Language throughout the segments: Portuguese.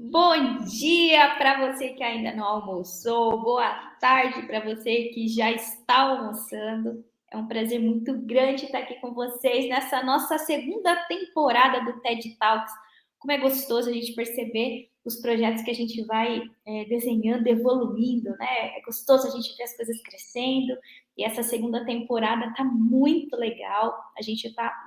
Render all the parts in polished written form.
Bom dia para você que ainda não almoçou, boa tarde para você que já está almoçando. É um prazer muito grande estar aqui com vocês nessa nossa segunda temporada do TED Talks. Como é gostoso a gente perceber os projetos que a gente vai desenhando, evoluindo, né? É gostoso a gente ver as coisas crescendo. E essa segunda temporada está muito legal.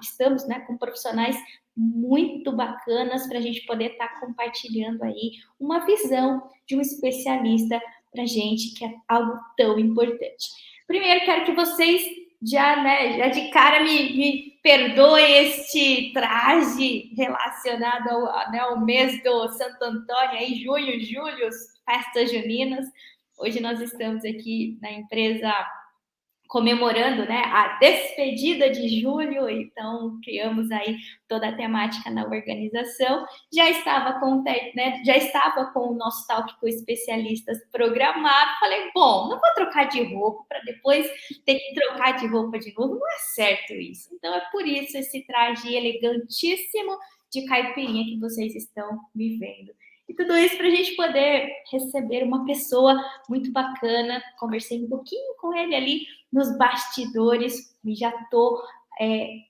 Estamos, né, com profissionais muito bacanas para a gente poder estar compartilhando aí uma visão de um especialista para a gente, que é algo tão importante. Primeiro, quero que vocês já de cara me perdoem este traje relacionado ao mês do Santo Antônio, aí junho, julho, festas juninas. Hoje nós estamos aqui na empresa comemorando, né, a despedida de julho, então criamos aí toda a temática na organização. Já estava com o nosso talk com especialistas programado. Falei, bom, não vou trocar de roupa para depois ter que trocar de roupa de novo, não é certo isso. Então é por isso esse traje elegantíssimo de caipirinha que vocês estão me vendo. E tudo isso para a gente poder receber uma pessoa muito bacana. Conversei um pouquinho com ele ali nos bastidores e já estou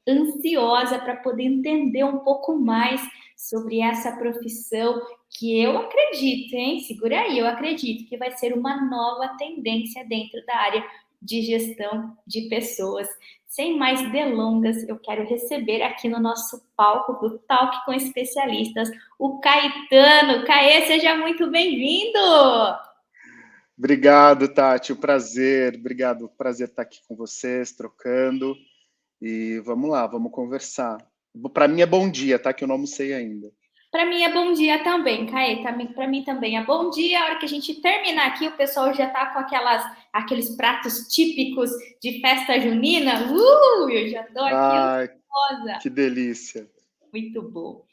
ansiosa para poder entender um pouco mais sobre essa profissão que eu acredito, hein? Segura aí, eu acredito que vai ser uma nova tendência dentro da área de gestão de pessoas. Sem mais delongas, eu quero receber aqui no nosso palco do Talk com Especialistas o Caetano. Caê, seja muito bem-vindo! Obrigado, Tati, o prazer, obrigado, prazer estar aqui com vocês, trocando, e vamos lá, vamos conversar. Para mim é bom dia, tá, que eu não almocei ainda. Para mim é bom dia também, Caê. Para mim também é bom dia. A hora que a gente terminar aqui, o pessoal já tá com aqueles pratos típicos de festa junina. Eu já tô aqui Ai, ansiosa. que delícia. Muito bom.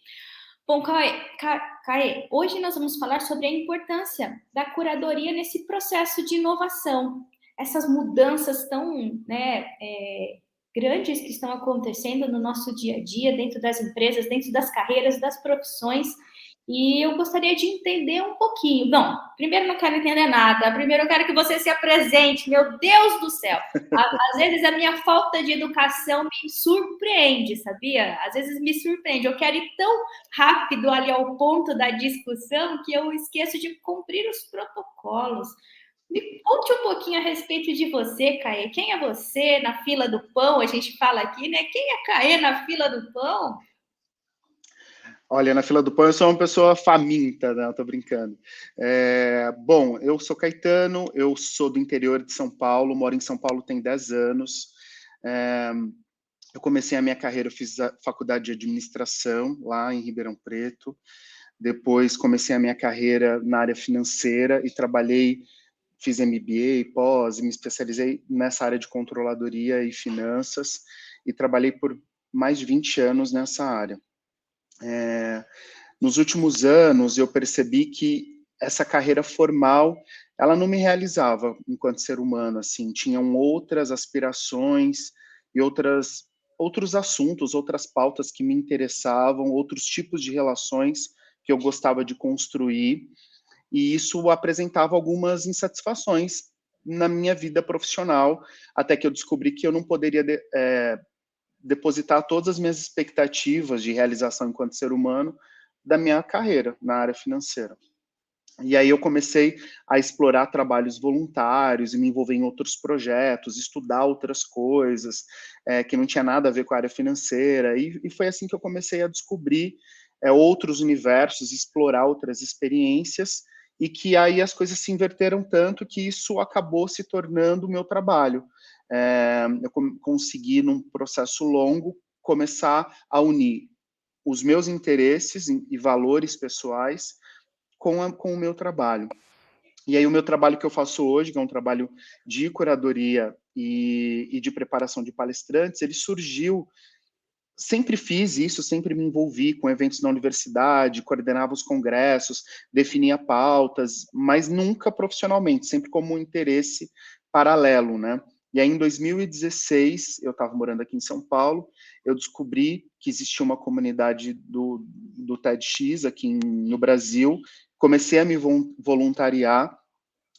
Bom, Caê, hoje nós vamos falar sobre a importância da curadoria nesse processo de inovação. Essas mudanças tão, né, grandes que estão acontecendo no nosso dia a dia, dentro das empresas, dentro das carreiras, das profissões. E eu gostaria de entender um pouquinho. Não, primeiro não quero entender nada. Primeiro eu quero que você se apresente. Meu Deus do céu! Às vezes a minha falta de educação me surpreende, sabia? Às vezes me surpreende. Eu quero ir tão rápido ali ao ponto da discussão que eu esqueço de cumprir os protocolos. Me conte um pouquinho a respeito de você, Caê. Quem é você na fila do pão? A gente fala aqui, né? Quem é Caê na fila do pão? Olha, na fila do pão eu sou uma pessoa faminta, né? Eu tô brincando. Bom, eu sou Caetano, eu sou do interior de São Paulo, moro em São Paulo tem 10 anos. Eu comecei a minha carreira, eu fiz a faculdade de administração lá em Ribeirão Preto. Depois comecei a minha carreira na área financeira e trabalhei, fiz MBA, pós, e me especializei nessa área de controladoria e finanças e trabalhei por mais de 20 anos nessa área. Nos últimos anos, eu percebi que essa carreira formal, ela não me realizava enquanto ser humano, assim, tinham outras aspirações e outros assuntos, outras pautas que me interessavam, outros tipos de relações que eu gostava de construir, e isso apresentava algumas insatisfações na minha vida profissional, até que eu descobri que eu não poderia depositar todas as minhas expectativas de realização enquanto ser humano da minha carreira na área financeira. E aí eu comecei a explorar trabalhos voluntários e me envolver em outros projetos, estudar outras coisas que não tinha nada a ver com a área financeira. E foi assim que eu comecei a descobrir outros universos, explorar outras experiências, e que aí as coisas se inverteram tanto que isso acabou se tornando o meu trabalho. Eu consegui, num processo longo, começar a unir os meus interesses e valores pessoais com o meu trabalho. E aí o meu trabalho que eu faço hoje, que é um trabalho de curadoria e de preparação de palestrantes, ele surgiu, sempre fiz isso, sempre me envolvi com eventos na universidade, coordenava os congressos, definia pautas, mas nunca profissionalmente, sempre como um interesse paralelo, né? E aí, em 2016, eu estava morando aqui em São Paulo, eu descobri que existia uma comunidade do TEDx aqui no Brasil, comecei a me voluntariar,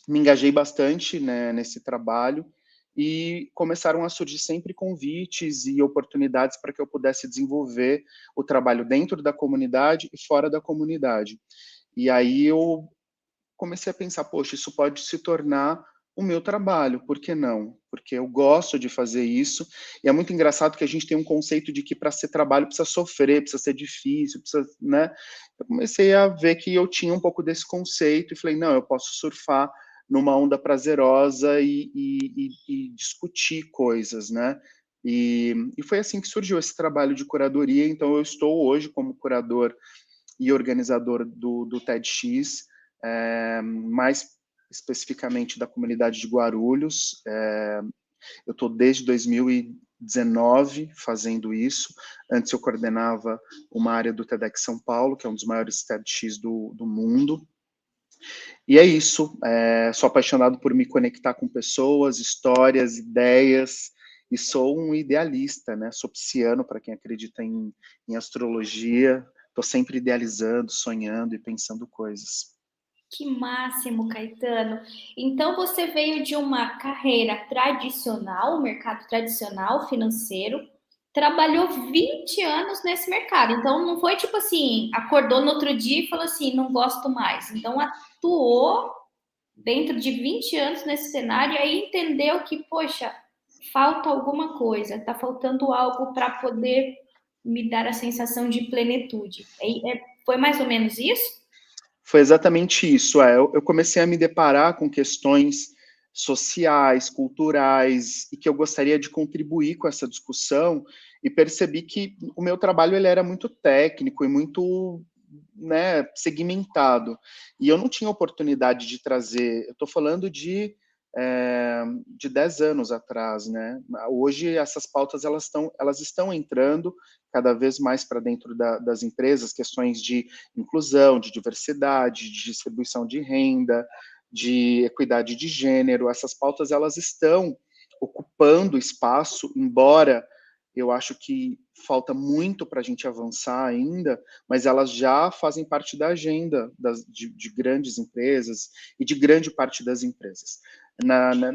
me engajei bastante, né, nesse trabalho, e começaram a surgir sempre convites e oportunidades para que eu pudesse desenvolver o trabalho dentro da comunidade e fora da comunidade. E aí eu comecei a pensar, poxa, isso pode se tornar o meu trabalho, por que não? Porque eu gosto de fazer isso, e é muito engraçado que a gente tem um conceito de que para ser trabalho precisa sofrer, precisa ser difícil, precisa, né? Eu comecei a ver que eu tinha um pouco desse conceito e falei, não, eu posso surfar numa onda prazerosa e discutir coisas, né? E foi assim que surgiu esse trabalho de curadoria, então eu estou hoje como curador e organizador do TEDx, mais especificamente da comunidade de Guarulhos. Eu estou desde 2019 fazendo isso. Antes eu coordenava uma área do TEDx São Paulo, que é um dos maiores TEDx do mundo. E é isso. Sou apaixonado por me conectar com pessoas, histórias, ideias, e sou um idealista, né? Sou pisciano, para quem acredita em astrologia. Estou sempre idealizando, sonhando e pensando coisas. Que máximo, Caetano. Então, você veio de uma carreira tradicional, mercado tradicional financeiro, trabalhou 20 anos nesse mercado. Então, não foi tipo assim, acordou no outro dia e falou assim, não gosto mais. Então, atuou dentro de 20 anos nesse cenário e aí entendeu que, poxa, falta alguma coisa, está faltando algo para poder me dar a sensação de plenitude. Foi mais ou menos isso? Foi exatamente isso. Eu comecei a me deparar com questões sociais, culturais, e que eu gostaria de contribuir com essa discussão, e percebi que o meu trabalho ele era muito técnico e muito, né, segmentado. E eu não tinha oportunidade de trazer. Eu estou falando de 10 anos atrás, né? Hoje essas pautas elas estão entrando cada vez mais para dentro das empresas, questões de inclusão, de diversidade, de distribuição de renda, de equidade de gênero. Essas pautas elas estão ocupando espaço, embora eu acho que falta muito para a gente avançar ainda, mas elas já fazem parte da agenda de grandes empresas e de grande parte das empresas.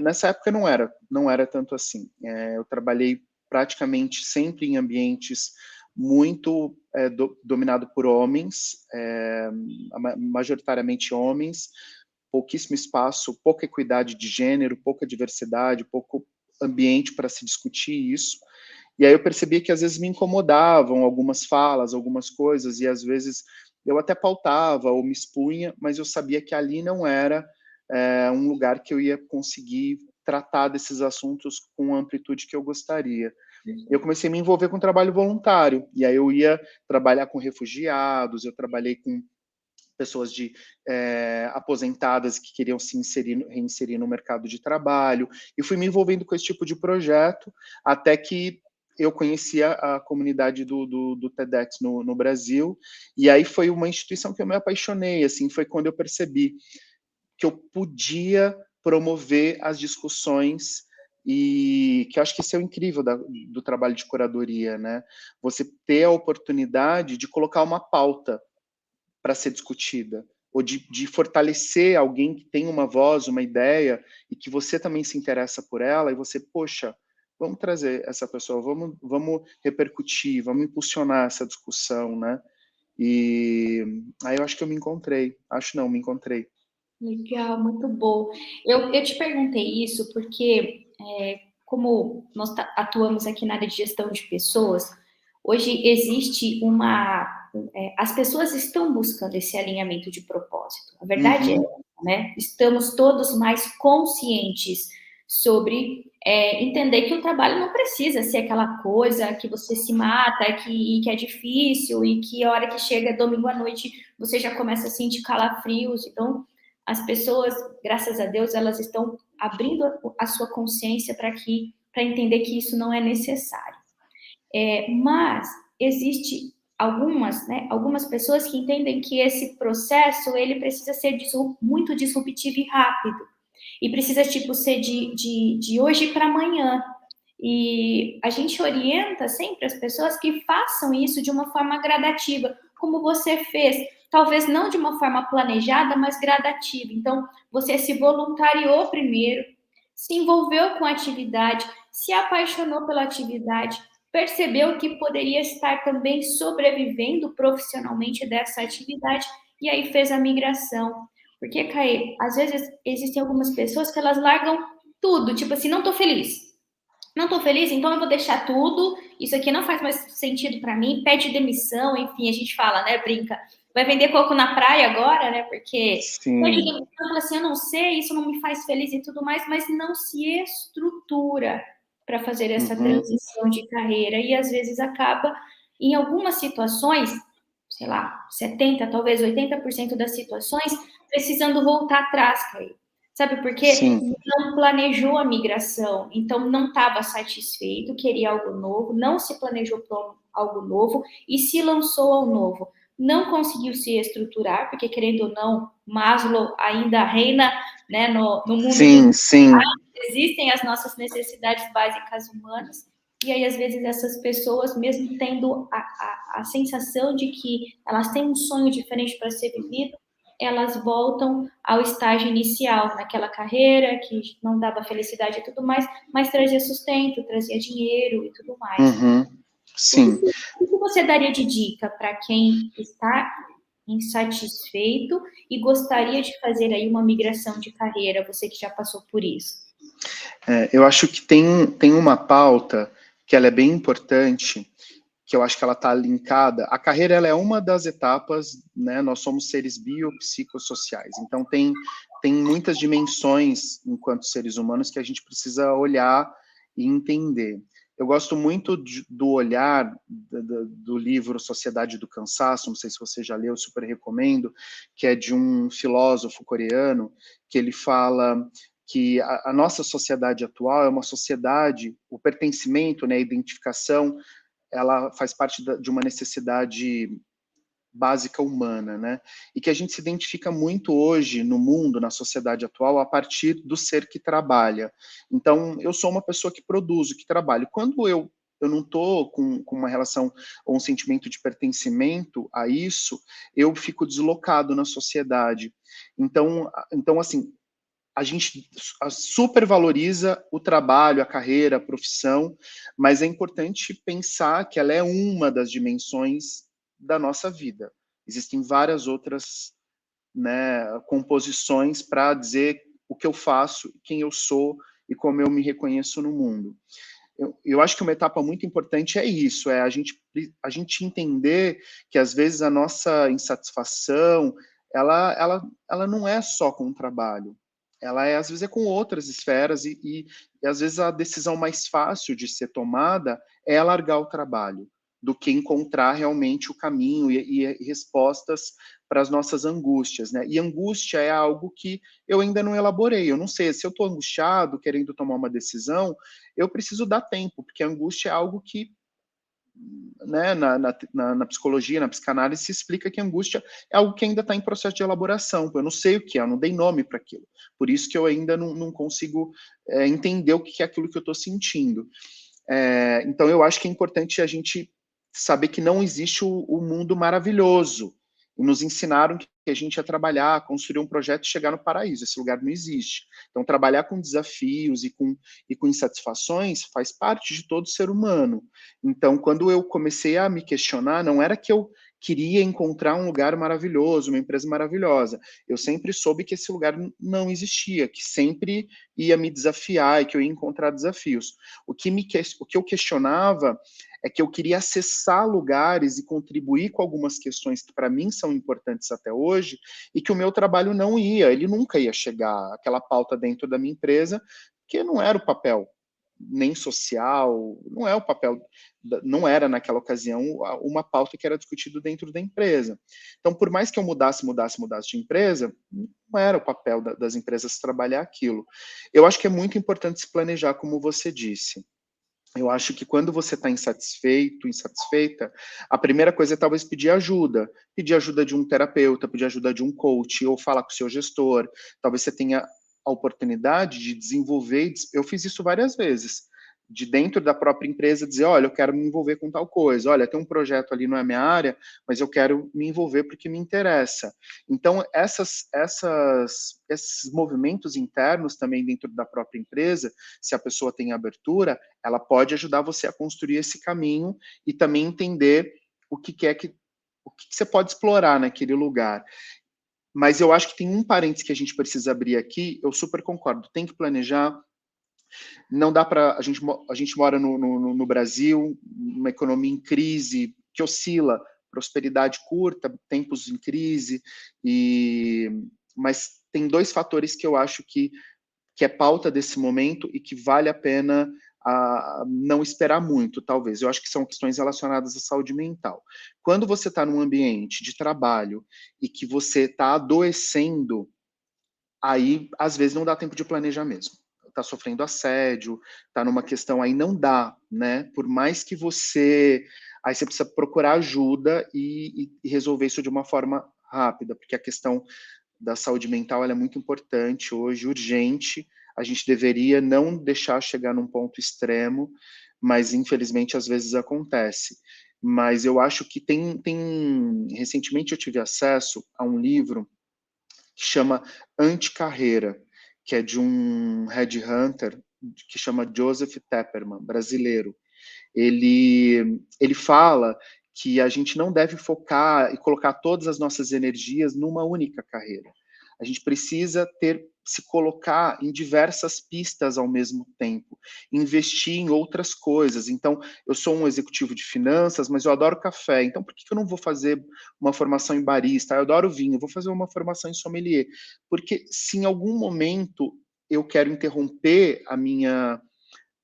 Nessa época não era tanto assim. Eu trabalhei praticamente sempre em ambientes muito dominado por homens, majoritariamente homens, pouquíssimo espaço, pouca equidade de gênero, pouca diversidade, pouco ambiente para se discutir isso. E aí eu percebi que às vezes me incomodavam algumas falas, algumas coisas, e às vezes eu até pautava ou me expunha, mas eu sabia que ali não era um lugar que eu ia conseguir tratar desses assuntos com a amplitude que eu gostaria. Eu comecei a me envolver com trabalho voluntário, e aí eu ia trabalhar com refugiados, eu trabalhei com pessoas aposentadas que queriam se reinserir no mercado de trabalho, e fui me envolvendo com esse tipo de projeto, até que eu conhecia a comunidade do TEDx no Brasil, e aí foi uma instituição que eu me apaixonei, assim, foi quando eu percebi que eu podia promover as discussões, e que eu acho que isso é o incrível do trabalho de curadoria, né? Você ter a oportunidade de colocar uma pauta para ser discutida, ou de fortalecer alguém que tem uma voz, uma ideia, e que você também se interessa por ela, e você, poxa, vamos trazer essa pessoa, vamos repercutir, vamos impulsionar essa discussão, né? E aí eu acho que eu me encontrei, me encontrei. Legal, muito bom. Eu te perguntei isso porque, como nós atuamos aqui na área de gestão de pessoas, hoje existe as pessoas estão buscando esse alinhamento de propósito. A verdade é Uhum. essa, né? Estamos todos mais conscientes sobre entender que o trabalho não precisa ser aquela coisa que você se mata, que é difícil e que a hora que chega domingo à noite você já começa a sentir calafrios. Então, as pessoas, graças a Deus, elas estão abrindo a sua consciência para entender que isso não é necessário. Mas existe algumas pessoas que entendem que esse processo ele precisa ser muito disruptivo e rápido e precisa tipo ser de hoje para amanhã. E a gente orienta sempre as pessoas que façam isso de uma forma gradativa, como você fez. Talvez não de uma forma planejada, mas gradativa. Então, você se voluntariou primeiro, se envolveu com a atividade, se apaixonou pela atividade, percebeu que poderia estar também sobrevivendo profissionalmente dessa atividade e aí fez a migração. Porque, Caê, às vezes existem algumas pessoas que elas largam tudo, tipo assim, não tô feliz. Não tô feliz, então eu vou deixar tudo. Isso aqui não faz mais sentido para mim. Pede demissão, enfim, a gente fala, né? Brinca. Vai vender coco na praia agora, né? Porque pede Sim. demissão, fala assim, eu não sei, isso não me faz feliz e tudo mais, mas não se estrutura para fazer essa Uhum. transição de carreira e às vezes acaba em algumas situações, sei lá, 70, talvez 80% das situações, precisando voltar atrás, Caio. Sabe por quê? Sim. Não planejou a migração, então não estava satisfeito, queria algo novo, não se planejou para algo novo e se lançou ao novo. Não conseguiu se estruturar, porque querendo ou não, Maslow ainda reina, né, no mundo dos Sim, sim. existem as nossas necessidades básicas humanas, e aí às vezes essas pessoas, mesmo tendo a sensação de que elas têm um sonho diferente para ser vivido, elas voltam ao estágio inicial, naquela carreira que não dava felicidade e tudo mais, mas trazia sustento, trazia dinheiro e tudo mais. Uhum. O que, Sim. o que você daria de dica para quem está insatisfeito e gostaria de fazer aí uma migração de carreira, você que já passou por isso? Eu acho que tem uma pauta que ela é bem importante, que eu acho que ela está linkada. A carreira ela é uma das etapas, né? Nós somos seres biopsicossociais, então tem muitas dimensões enquanto seres humanos que a gente precisa olhar e entender. Eu gosto muito do olhar do livro Sociedade do Cansaço, não sei se você já leu, super recomendo, que é de um filósofo coreano, que ele fala que a nossa sociedade atual é uma sociedade, o pertencimento, né, a identificação, ela faz parte de uma necessidade básica humana, né? E que a gente se identifica muito hoje no mundo, na sociedade atual, a partir do ser que trabalha. Então, eu sou uma pessoa que produzo, que trabalho. Quando eu não estou com uma relação ou um sentimento de pertencimento a isso, eu fico deslocado na sociedade. Então assim, a gente supervaloriza o trabalho, a carreira, a profissão, mas é importante pensar que ela é uma das dimensões da nossa vida. Existem várias outras, né, composições para dizer o que eu faço, quem eu sou e como eu me reconheço no mundo. Eu acho que uma etapa muito importante é isso, é a gente entender que às vezes a nossa insatisfação, ela não é só com o trabalho, ela é às vezes é com outras esferas e às vezes a decisão mais fácil de ser tomada é largar o trabalho do que encontrar realmente o caminho e respostas para as nossas angústias, né? E angústia é algo que eu ainda não elaborei. Eu não sei se eu estou angustiado, querendo tomar uma decisão, eu preciso dar tempo, porque a angústia é algo que, né, na psicologia, na psicanálise, se explica que a angústia é algo que ainda está em processo de elaboração. Eu não sei o que é, eu não dei nome para aquilo. Por isso que eu ainda não consigo entender o que é aquilo que eu estou sentindo. Então, eu acho que é importante a gente saber que não existe o mundo maravilhoso. E nos ensinaram que a gente ia trabalhar, construir um projeto e chegar no paraíso. Esse lugar não existe. Então, trabalhar com desafios e com insatisfações faz parte de todo ser humano. Então, quando eu comecei a me questionar, não era que eu queria encontrar um lugar maravilhoso, uma empresa maravilhosa. Eu sempre soube que esse lugar não existia, que sempre ia me desafiar e que eu ia encontrar desafios. O que eu questionava é que eu queria acessar lugares e contribuir com algumas questões que para mim são importantes até hoje e que o meu trabalho não ia, ele nunca ia chegar àquela pauta dentro da minha empresa, que não era o papel nem social, não é o papel, não era naquela ocasião uma pauta que era discutido dentro da empresa. Então, por mais que eu mudasse de empresa, não era o papel das empresas trabalhar aquilo. Eu acho que é muito importante se planejar, como você disse. Eu acho que quando você está insatisfeito, insatisfeita, a primeira coisa é talvez pedir ajuda de um terapeuta, pedir ajuda de um coach, ou falar com o seu gestor. Talvez você tenha a oportunidade de desenvolver. Eu fiz isso várias vezes. de dentro da própria empresa dizer, olha, eu quero me envolver com tal coisa, olha, tem um projeto ali, não é minha área, mas eu quero me envolver porque me interessa. Então, esses movimentos internos também dentro da própria empresa, se a pessoa tem abertura, ela pode ajudar você a construir esse caminho e também entender o que você pode explorar naquele lugar. Mas eu acho que tem um parênteses que a gente precisa abrir aqui, eu super concordo, tem que planejar, não dá para. A gente mora no Brasil, uma economia em crise, que oscila, prosperidade curta, tempos em crise, mas tem dois fatores que eu acho que é pauta desse momento e que vale a pena não esperar muito, talvez. Eu acho que são questões relacionadas à saúde mental. Quando você está num ambiente de trabalho e que você está adoecendo, aí às vezes não dá tempo de planejar mesmo. Está sofrendo assédio, está numa questão aí, não dá, né? Por mais que você. Aí você precisa procurar ajuda e resolver isso de uma forma rápida, porque a questão da saúde mental ela é muito importante hoje, urgente. A gente deveria não deixar chegar num ponto extremo, mas infelizmente às vezes acontece. Mas eu acho que recentemente eu tive acesso a um livro que chama Anticarreira, que é de um headhunter que chama Joseph Tepperman, brasileiro. Ele fala que a gente não deve focar e colocar todas as nossas energias numa única carreira. A gente precisa se colocar em diversas pistas ao mesmo tempo, investir em outras coisas. Então, eu sou um executivo de finanças, mas eu adoro café. Então, por que eu não vou fazer uma formação em barista? Eu adoro vinho, eu vou fazer uma formação em sommelier. Porque se em algum momento eu quero interromper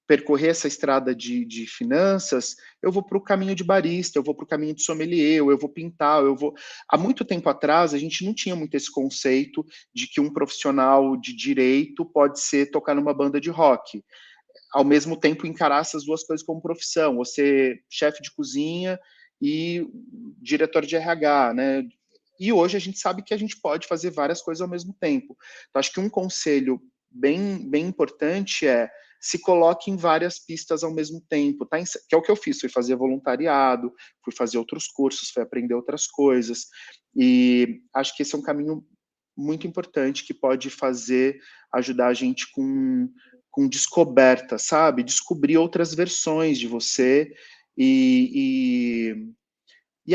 percorrer essa estrada de finanças, eu vou para o caminho de barista, eu vou para o caminho de sommelier, eu vou pintar, eu vou... Há muito tempo atrás, a gente não tinha muito esse conceito de que um profissional de direito pode tocar numa banda de rock. Ao mesmo tempo, encarar essas duas coisas como profissão, ou ser chefe de cozinha e diretor de RH, né? E hoje a gente sabe que a gente pode fazer várias coisas ao mesmo tempo. Então, acho que um conselho bem importante é se coloque em várias pistas ao mesmo tempo, tá? Que é o que eu fiz, fui fazer voluntariado, fui fazer outros cursos, fui aprender outras coisas, e acho que esse é um caminho muito importante que pode ajudar a gente com descoberta, sabe? Descobrir outras versões de você e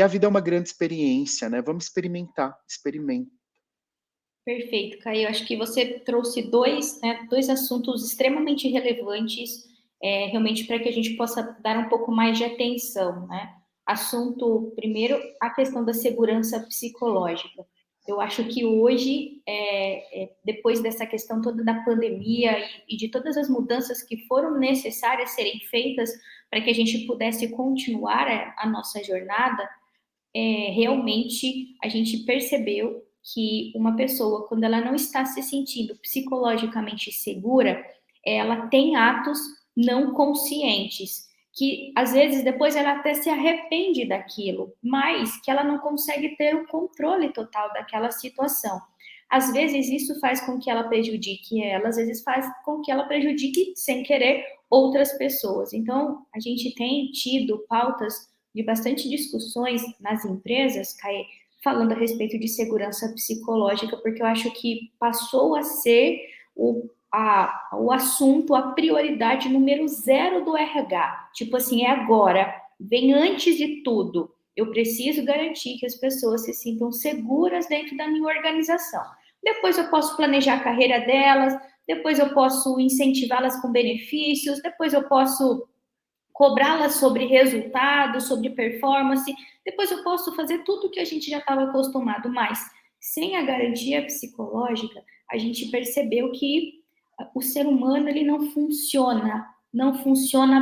a vida é uma grande experiência, né? Vamos experimentar, experimenta. Perfeito, Caio. Acho que você trouxe dois assuntos extremamente relevantes, realmente para que a gente possa dar um pouco mais de atenção, né? Assunto, primeiro, a questão da segurança psicológica. Eu acho que hoje, depois dessa questão toda da pandemia e de todas as mudanças que foram necessárias serem feitas para que a gente pudesse continuar a nossa jornada, realmente a gente percebeu que uma pessoa, quando ela não está se sentindo psicologicamente segura, ela tem atos não conscientes, que às vezes depois ela até se arrepende daquilo, mas que ela não consegue ter o controle total daquela situação. Às vezes isso faz com que ela prejudique ela, às vezes faz com que ela prejudique sem querer outras pessoas. Então, a gente tem tido pautas de bastante discussões nas empresas, Caê, falando a respeito de segurança psicológica, porque eu acho que passou a ser o assunto, a prioridade número 0 do RH. Tipo assim, é agora, vem antes de tudo. Eu preciso garantir que as pessoas se sintam seguras dentro da minha organização. Depois eu posso planejar a carreira delas, depois eu posso incentivá-las com benefícios, depois eu posso cobrá-las sobre resultados, sobre performance, depois eu posso fazer tudo o que a gente já estava acostumado, mas sem a garantia psicológica, a gente percebeu que o ser humano ele não funciona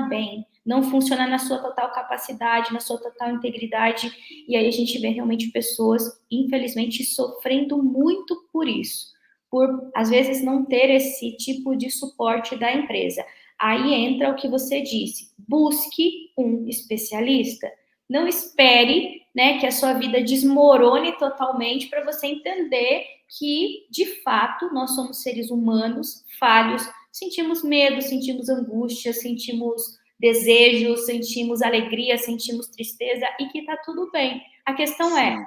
bem, não funciona na sua total capacidade, na sua total integridade, e aí a gente vê realmente pessoas, infelizmente, sofrendo muito por isso, por às vezes não ter esse tipo de suporte da empresa. Aí entra o que você disse, busque um especialista. Não espere, né, que a sua vida desmorone totalmente para você entender que, de fato, nós somos seres humanos, falhos, sentimos medo, sentimos angústia, sentimos desejos, sentimos alegria, sentimos tristeza e que está tudo bem. A questão é, sim.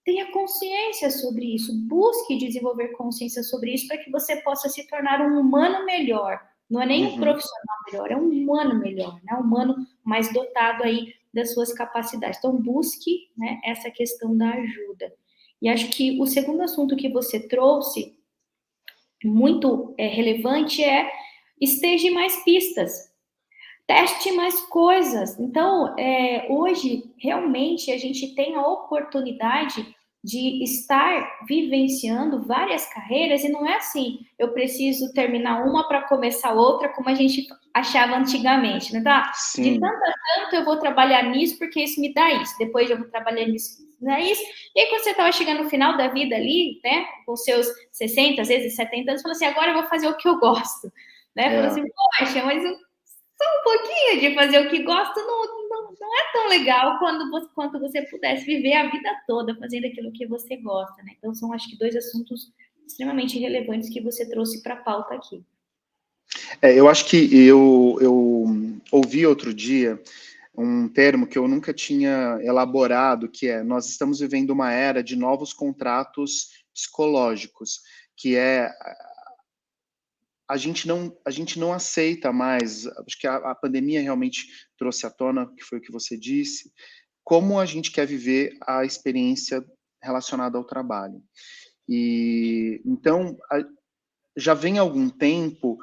tenha consciência sobre isso, busque desenvolver consciência sobre isso para que você possa se tornar um humano melhor. Não é nem um Uhum. profissional melhor, é um humano melhor, né? Um humano mais dotado aí das suas capacidades. Então, busque, né, essa questão da ajuda. E acho que o segundo assunto que você trouxe, muito relevante, é esteja em mais pistas. Teste mais coisas. Então, hoje, realmente, a gente tem a oportunidade de estar vivenciando várias carreiras, e não é assim, eu preciso terminar uma para começar outra, como a gente achava antigamente, né? Tá? De Sim, tanto a tanto eu vou trabalhar nisso, porque isso me dá isso, depois eu vou trabalhar nisso, me dá isso. E aí, quando você estava chegando no final da vida ali, né, com seus 60, às vezes 70 anos, falou assim, agora eu vou fazer o que eu gosto. Né? Falou é. assim, poxa, mas um pouquinho de fazer o que gosta não é tão legal quanto você pudesse viver a vida toda fazendo aquilo que você gosta, né? Então, são, acho que, dois assuntos extremamente relevantes que você trouxe para a pauta aqui. Eu acho que eu ouvi outro dia um termo que eu nunca tinha elaborado, que é: nós estamos vivendo uma era de novos contratos psicológicos, que é a gente não aceita mais, acho que a pandemia realmente trouxe à tona, que foi o que você disse, como a gente quer viver a experiência relacionada ao trabalho. E então já vem há algum tempo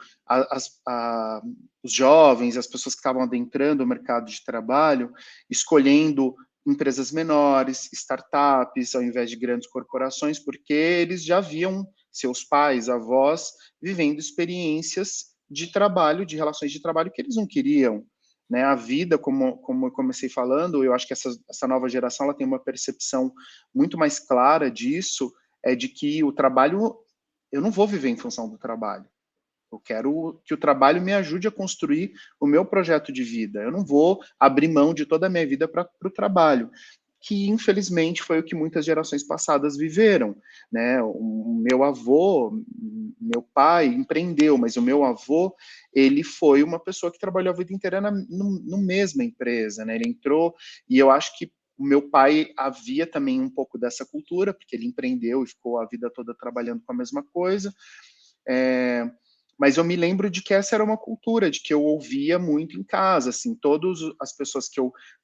os jovens, as pessoas que estavam adentrando o mercado de trabalho, escolhendo empresas menores, startups, ao invés de grandes corporações, porque eles já viam seus pais, avós, vivendo experiências de trabalho, de relações de trabalho que eles não queriam. Né? A vida, como eu comecei falando, eu acho que essa nova geração ela tem uma percepção muito mais clara disso, é de que o trabalho, eu não vou viver em função do trabalho. Eu quero que o trabalho me ajude a construir o meu projeto de vida. Eu não vou abrir mão de toda a minha vida para o trabalho, que infelizmente foi o que muitas gerações passadas viveram, né? O meu avô, meu pai empreendeu, mas o meu avô, ele foi uma pessoa que trabalhou a vida inteira no mesma empresa, né? Ele entrou, e eu acho que o meu pai havia também um pouco dessa cultura, porque ele empreendeu e ficou a vida toda trabalhando com a mesma coisa. É, mas eu me lembro de que essa era uma cultura, de que eu ouvia muito em casa, assim, todas as pessoas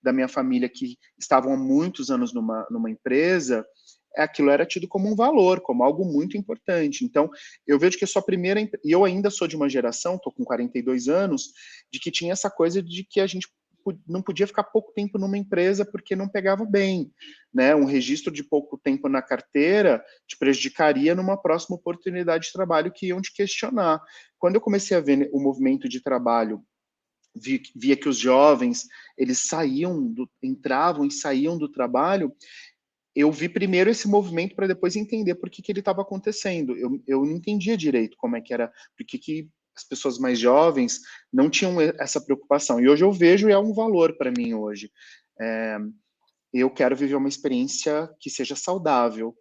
da minha família que estavam há muitos anos numa empresa, aquilo era tido como um valor, como algo muito importante. Então, eu vejo que a sua primeira, e eu ainda sou de uma geração, estou com 42 anos, de que tinha essa coisa de que a gente não podia ficar pouco tempo numa empresa porque não pegava bem, né? Um registro de pouco tempo na carteira te prejudicaria numa próxima oportunidade de trabalho que iam te questionar. Quando eu comecei a ver o movimento de trabalho, via que os jovens, eles entravam e saíam do trabalho, eu vi primeiro esse movimento para depois entender por que ele estava acontecendo. Eu não entendia direito como é que era, por que as pessoas mais jovens não tinham essa preocupação. E hoje eu vejo e é um valor para mim hoje. É, eu quero viver uma experiência que seja saudável,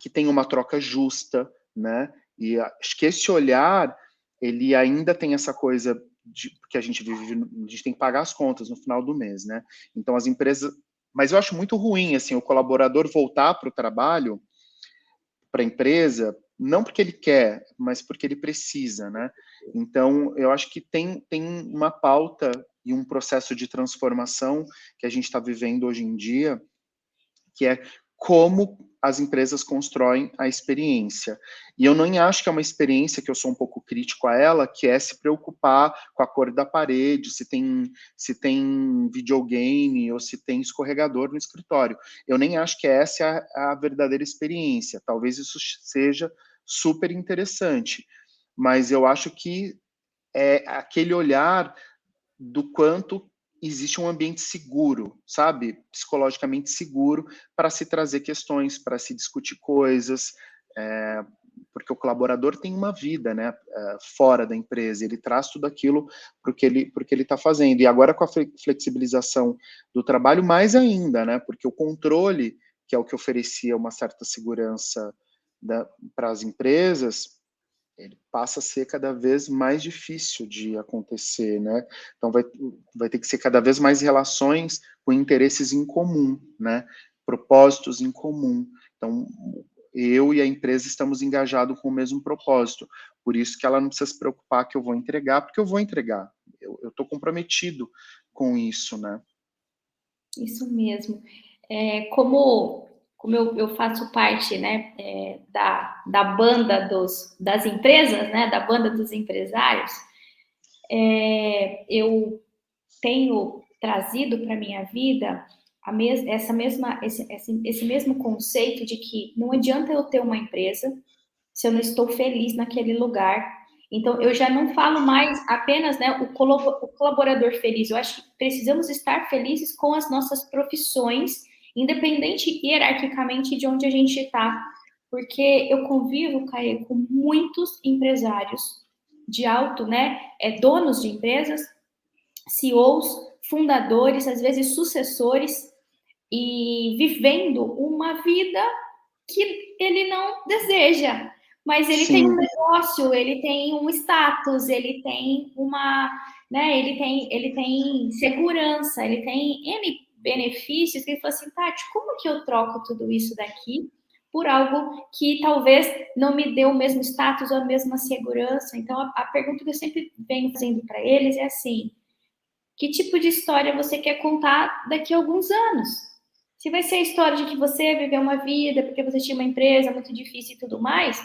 que tenha uma troca justa, né? E acho que esse olhar, ele ainda tem essa coisa de que a gente vive, a gente tem que pagar as contas no final do mês, né? Então as empresas, mas eu acho muito ruim assim o colaborador voltar para o trabalho, para a empresa, não porque ele quer, mas porque ele precisa, né? Então, eu acho que tem uma pauta e um processo de transformação que a gente está vivendo hoje em dia, que é como as empresas constroem a experiência. E eu nem acho que é uma experiência que eu sou um pouco crítico a ela, que é se preocupar com a cor da parede, se tem videogame ou se tem escorregador no escritório. Eu nem acho que essa é a verdadeira experiência. Talvez isso seja super interessante, mas eu acho que é aquele olhar do quanto existe um ambiente seguro, sabe? Psicologicamente seguro para se trazer questões, para se discutir coisas, porque o colaborador tem uma vida, né, fora da empresa, ele traz tudo aquilo porque ele está fazendo. E agora com a flexibilização do trabalho, mais ainda, né, porque o controle, que é o que oferecia uma certa segurança para as empresas, ele passa a ser cada vez mais difícil de acontecer, né? Então vai ter que ser cada vez mais relações com interesses em comum, né? Propósitos em comum. Então, eu e a empresa estamos engajados com o mesmo propósito. Por isso que ela não precisa se preocupar que eu vou entregar, porque eu vou entregar. Eu estou comprometido com isso, né? Isso mesmo. Como eu faço parte, né, da banda das empresas, né, da banda dos empresários, eu tenho trazido para a minha vida esse mesmo conceito de que não adianta eu ter uma empresa se eu não estou feliz naquele lugar. Então, eu já não falo mais apenas, né, o colaborador feliz. Eu acho que precisamos estar felizes com as nossas profissões, independente hierarquicamente de onde a gente está. Porque eu convivo, Caio, com muitos empresários de alto, né, donos de empresas, CEOs, fundadores, às vezes sucessores, e vivendo uma vida que ele não deseja, mas ele tem um Sim, negócio, ele tem um status, ele tem uma, né, ele tem segurança, ele tem N benefícios, que ele falou assim, Tati, como que eu troco tudo isso daqui por algo que talvez não me dê o mesmo status ou a mesma segurança? Então, a pergunta que eu sempre venho fazendo para eles é assim, que tipo de história você quer contar daqui a alguns anos? Se vai ser a história de que você viveu uma vida porque você tinha uma empresa muito difícil e tudo mais,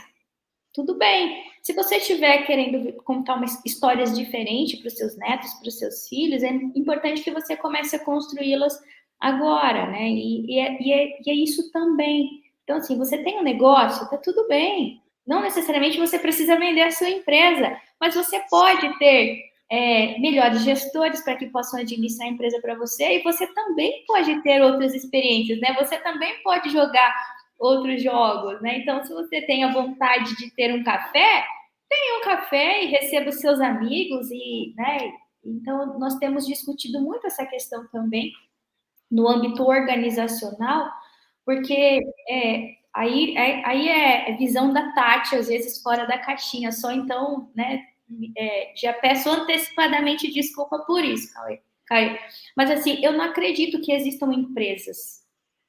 tudo bem. Se você estiver querendo contar umas histórias diferentes para os seus netos, para os seus filhos, é importante que você comece a construí-las agora, né? E é isso também. Então, assim, você tem um negócio, tá tudo bem. Não necessariamente você precisa vender a sua empresa, mas você pode ter melhores gestores para que possam administrar a empresa para você, e você também pode ter outras experiências, né? Você também pode jogar outros jogos, né? Então, se você tem a vontade de ter um café, tenha um café e receba os seus amigos e, né? Então, nós temos discutido muito essa questão também no âmbito organizacional, porque aí é visão da Tati, às vezes fora da caixinha, só então, né? Já peço antecipadamente desculpa por isso, Caio. Mas assim, eu não acredito que existam empresas.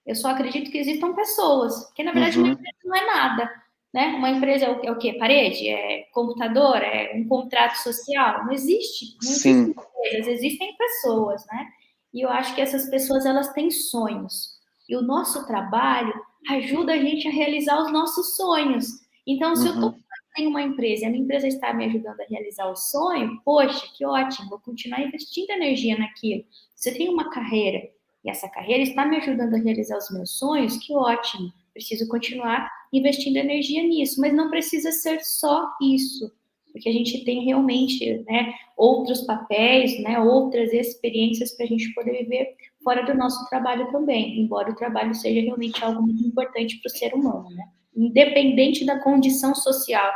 Eu só acredito que existam pessoas, porque na verdade uma uhum, empresa não é nada, né? Uma empresa é o quê? Parede? É computador? É um contrato social? Não existe, não existem sim, empresas, existem pessoas, né? E eu acho que essas pessoas elas têm sonhos. E o nosso trabalho ajuda a gente a realizar os nossos sonhos. Então, se eu uhum, tenho uma empresa e a minha empresa está me ajudando a realizar o sonho, poxa, que ótimo, vou continuar investindo energia naquilo. Se eu tenho uma carreira e essa carreira está me ajudando a realizar os meus sonhos, que ótimo, preciso continuar investindo energia nisso, mas não precisa ser só isso, porque a gente tem realmente, né, outros papéis, né, outras experiências para a gente poder viver fora do nosso trabalho também, embora o trabalho seja realmente algo muito importante para o ser humano, né? Independente da condição social.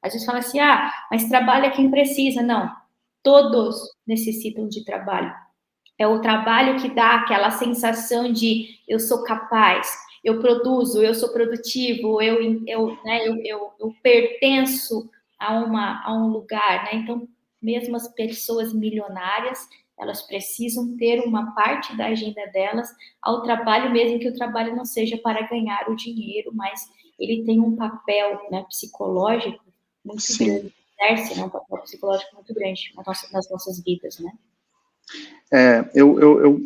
Às vezes fala assim, mas trabalha quem precisa. Não, todos necessitam de trabalho. É o trabalho que dá aquela sensação de eu sou capaz, eu produzo, eu sou produtivo, eu pertenço a um lugar, né? Então, mesmo as pessoas milionárias, elas precisam ter uma parte da agenda delas ao trabalho, mesmo que o trabalho não seja para ganhar o dinheiro, mas ele tem um papel, né, psicológico muito grande, sim. exerce, né, um papel psicológico muito grande nas nossas vidas, né?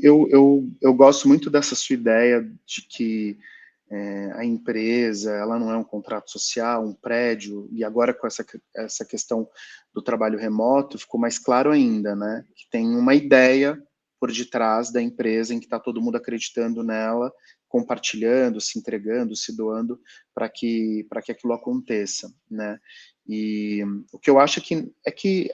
Eu gosto muito dessa sua ideia de que a empresa, ela não é um contrato social, um prédio, e agora com essa questão do trabalho remoto, ficou mais claro ainda, né? Que tem uma ideia por detrás da empresa em que está todo mundo acreditando nela, compartilhando, se entregando, se doando para que aquilo aconteça, né? E o que eu acho é que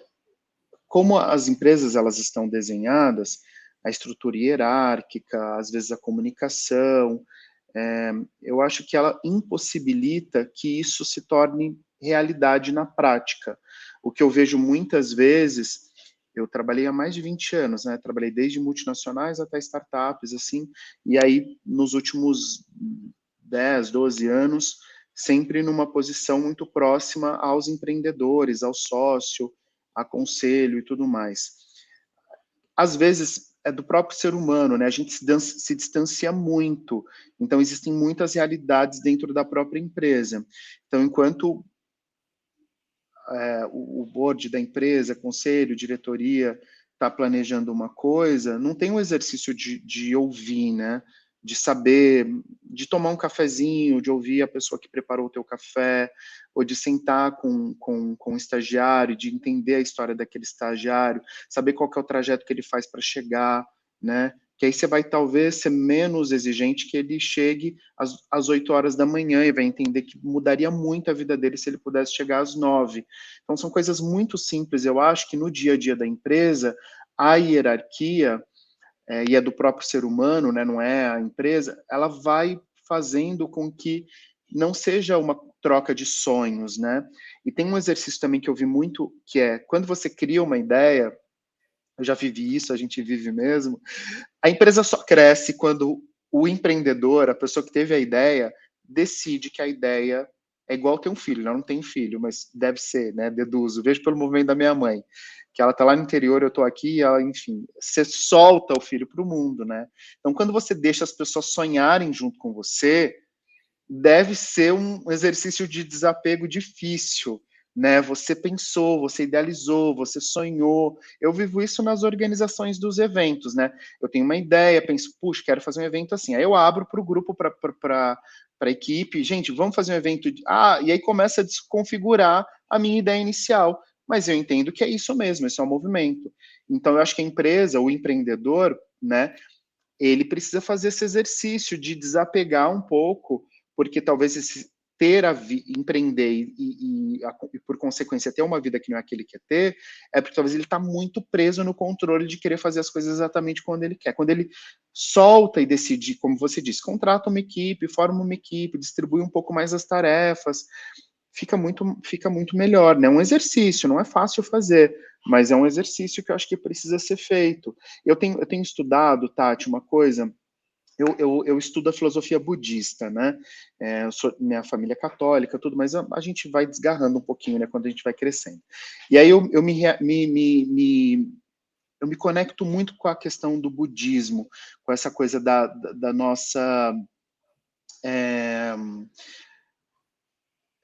como as empresas elas estão desenhadas, a estrutura hierárquica, às vezes a comunicação, eu acho que ela impossibilita que isso se torne realidade na prática. O que eu vejo muitas vezes, eu trabalhei há mais de 20 anos, né? Trabalhei desde multinacionais até startups, assim, e aí nos últimos 10, 12 anos, sempre numa posição muito próxima aos empreendedores, ao sócio, a conselho e tudo mais. Às vezes é do próprio ser humano, né? A gente se distancia muito, então existem muitas realidades dentro da própria empresa. Então, enquanto o board da empresa, conselho, diretoria, está planejando uma coisa, não tem um exercício de ouvir, né? De saber, de tomar um cafezinho, de ouvir a pessoa que preparou o teu café, ou de sentar com o estagiário, de entender a história daquele estagiário, saber qual que é o trajeto que ele faz para chegar, né? Que aí você vai talvez ser menos exigente que ele chegue às 8 horas da manhã e vai entender que mudaria muito a vida dele se ele pudesse chegar às 9. Então, são coisas muito simples. Eu acho que no dia a dia da empresa, a hierarquia, e é do próprio ser humano, né, não é a empresa, ela vai fazendo com que não seja uma troca de sonhos, né? E tem um exercício também que eu vi muito, que é, quando você cria uma ideia, eu já vivi isso, a gente vive mesmo, a empresa só cresce quando o empreendedor, a pessoa que teve a ideia, decide que a ideia é igual ter um filho. Ela não tem filho, mas deve ser, né? Deduzo. Vejo pelo movimento da minha mãe, que ela tá lá no interior, eu tô aqui, e ela, enfim, você solta o filho para o mundo, né? Então, quando você deixa as pessoas sonharem junto com você, deve ser um exercício de desapego difícil, né? Você pensou, você idealizou, você sonhou. Eu vivo isso nas organizações dos eventos, né? Eu tenho uma ideia, penso, puxa, quero fazer um evento assim. Aí eu abro para o grupo, para a equipe, gente, vamos fazer um evento. E aí começa a desconfigurar a minha ideia inicial. Mas eu entendo que é isso mesmo, esse é um movimento. Então, eu acho que a empresa, o empreendedor, né, ele precisa fazer esse exercício de desapegar um pouco, porque talvez empreender e, por consequência, ter uma vida que não é aquele que quer ter, é porque talvez ele está muito preso no controle de querer fazer as coisas exatamente quando ele quer. Quando ele solta e decide, como você disse, contrata uma equipe, forma uma equipe, distribui um pouco mais as tarefas, fica muito melhor, né? Um exercício, não é fácil fazer, mas é um exercício que eu acho que precisa ser feito. Eu tenho estudado, Tati, uma coisa, eu estudo a filosofia budista, né? Minha família é católica, tudo, mas a gente vai desgarrando um pouquinho, né, quando a gente vai crescendo. E aí eu me conecto muito com a questão do budismo, com essa coisa da nossa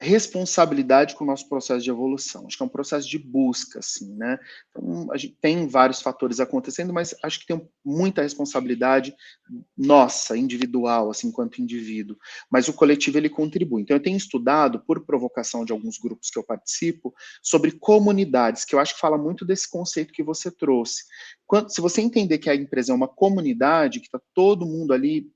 responsabilidade com o nosso processo de evolução. Acho que é um processo de busca, assim, né? Então, a gente tem vários fatores acontecendo, mas acho que tem muita responsabilidade nossa, individual, assim, enquanto indivíduo. Mas o coletivo, ele contribui. Então, eu tenho estudado, por provocação de alguns grupos que eu participo, sobre comunidades, que eu acho que fala muito desse conceito que você trouxe. Se você entender que a empresa é uma comunidade, que está todo mundo ali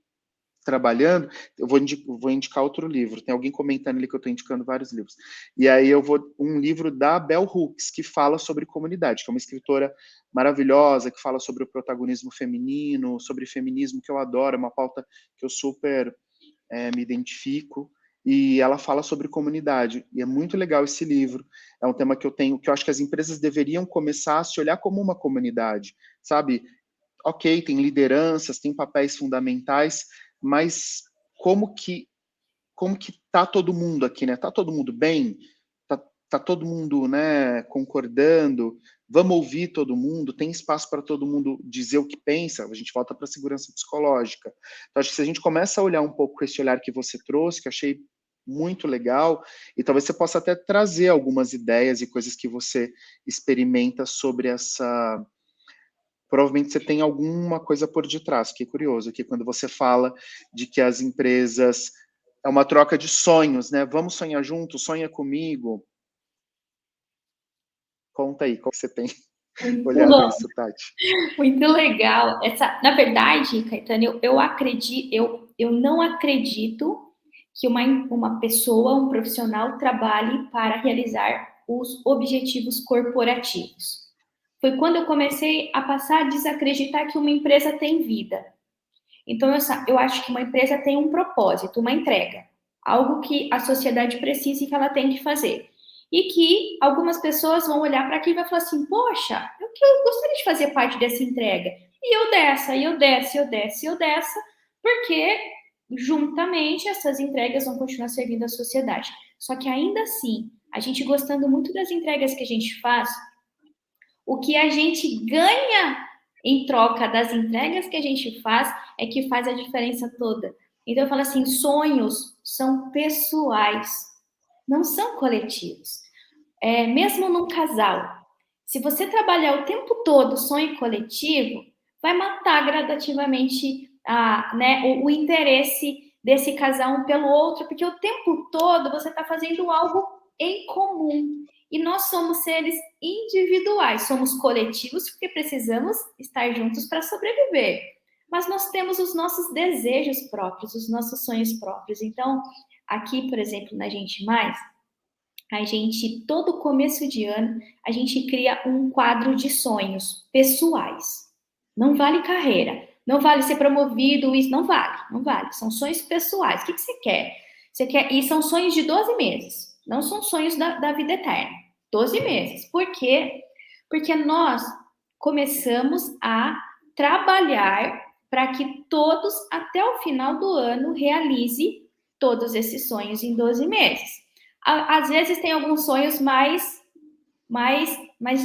trabalhando, eu vou indicar outro livro. Tem alguém comentando ali que eu estou indicando vários livros. E aí um livro da Bell Hooks, que fala sobre comunidade, que é uma escritora maravilhosa, que fala sobre o protagonismo feminino, sobre feminismo, que eu adoro, é uma pauta que eu super me identifico. E ela fala sobre comunidade. E é muito legal esse livro. É um tema que eu acho que as empresas deveriam começar a se olhar como uma comunidade, sabe? Ok, tem lideranças, tem papéis fundamentais, mas como que tá todo mundo aqui, né? Tá todo mundo bem? Tá todo mundo, né, concordando? Vamos ouvir todo mundo? Tem espaço para todo mundo dizer o que pensa? A gente volta para a segurança psicológica. Então, acho que se a gente começa a olhar um pouco com esse olhar que você trouxe, que eu achei muito legal, e talvez você possa até trazer algumas ideias e coisas que você experimenta sobre essa. Provavelmente você tem alguma coisa por detrás. Fiquei curioso aqui quando você fala de que as empresas é uma troca de sonhos, né? Vamos sonhar juntos, sonha comigo. Conta aí, qual que você tem Muito olhado bom, isso, Tati? muito legal. Na verdade, Caetano, eu acredito, eu não acredito que uma pessoa, um profissional, trabalhe para realizar os objetivos corporativos. Foi quando eu comecei a passar a desacreditar que uma empresa tem vida. Então, eu acho que uma empresa tem um propósito, uma entrega, algo que a sociedade precisa e que ela tem que fazer. E que algumas pessoas vão olhar para aquilo e vai falar assim: poxa, eu gostaria de fazer parte dessa entrega. E eu dessa, e eu dessa, e eu dessa, e eu dessa, porque juntamente essas entregas vão continuar servindo a sociedade. Só que ainda assim, a gente gostando muito das entregas que a gente faz, o que a gente ganha em troca das entregas que a gente faz é que faz a diferença toda. Então eu falo assim, sonhos são pessoais, não são coletivos. Mesmo num casal, se você trabalhar o tempo todo sonho coletivo, vai matar gradativamente o interesse desse casal um pelo outro, porque o tempo todo você está fazendo algo em comum. E nós somos seres individuais, somos coletivos porque precisamos estar juntos para sobreviver. Mas nós temos os nossos desejos próprios, os nossos sonhos próprios. Então, aqui, por exemplo, na Gente Mais, a gente, todo começo de ano, a gente cria um quadro de sonhos pessoais. Não vale carreira, não vale ser promovido, isso não vale, não vale. São sonhos pessoais. O que você quer? Você quer? E são sonhos de 12 meses, não são sonhos da vida eterna. 12 meses. Por quê? Porque nós começamos a trabalhar para que todos, até o final do ano, realize todos esses sonhos em 12 meses. Às vezes tem alguns sonhos mais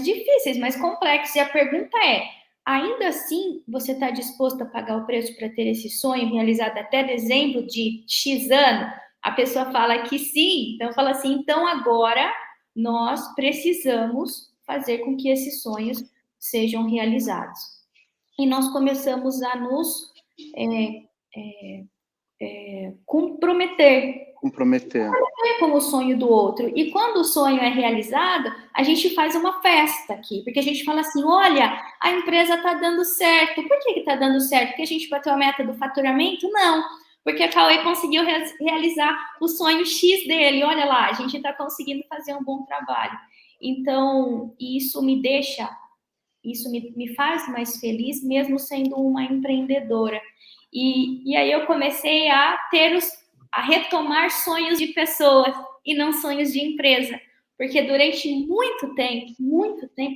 difíceis, mais complexos. E a pergunta é: ainda assim, você está disposto a pagar o preço para ter esse sonho realizado até dezembro de X ano? A pessoa fala que sim. Então, fala assim: então agora nós precisamos fazer com que esses sonhos sejam realizados. E nós começamos a nos comprometer com o sonho do outro. E quando o sonho é realizado, a gente faz uma festa aqui, porque a gente fala assim: olha, a empresa está dando certo. Por que está dando certo? Porque a gente bateu a meta do faturamento? Não, porque a Cauê conseguiu realizar o sonho X dele. Olha lá, a gente está conseguindo fazer um bom trabalho. Então, isso me faz mais feliz, mesmo sendo uma empreendedora. E aí eu comecei a retomar sonhos de pessoas e não sonhos de empresa. Porque durante muito tempo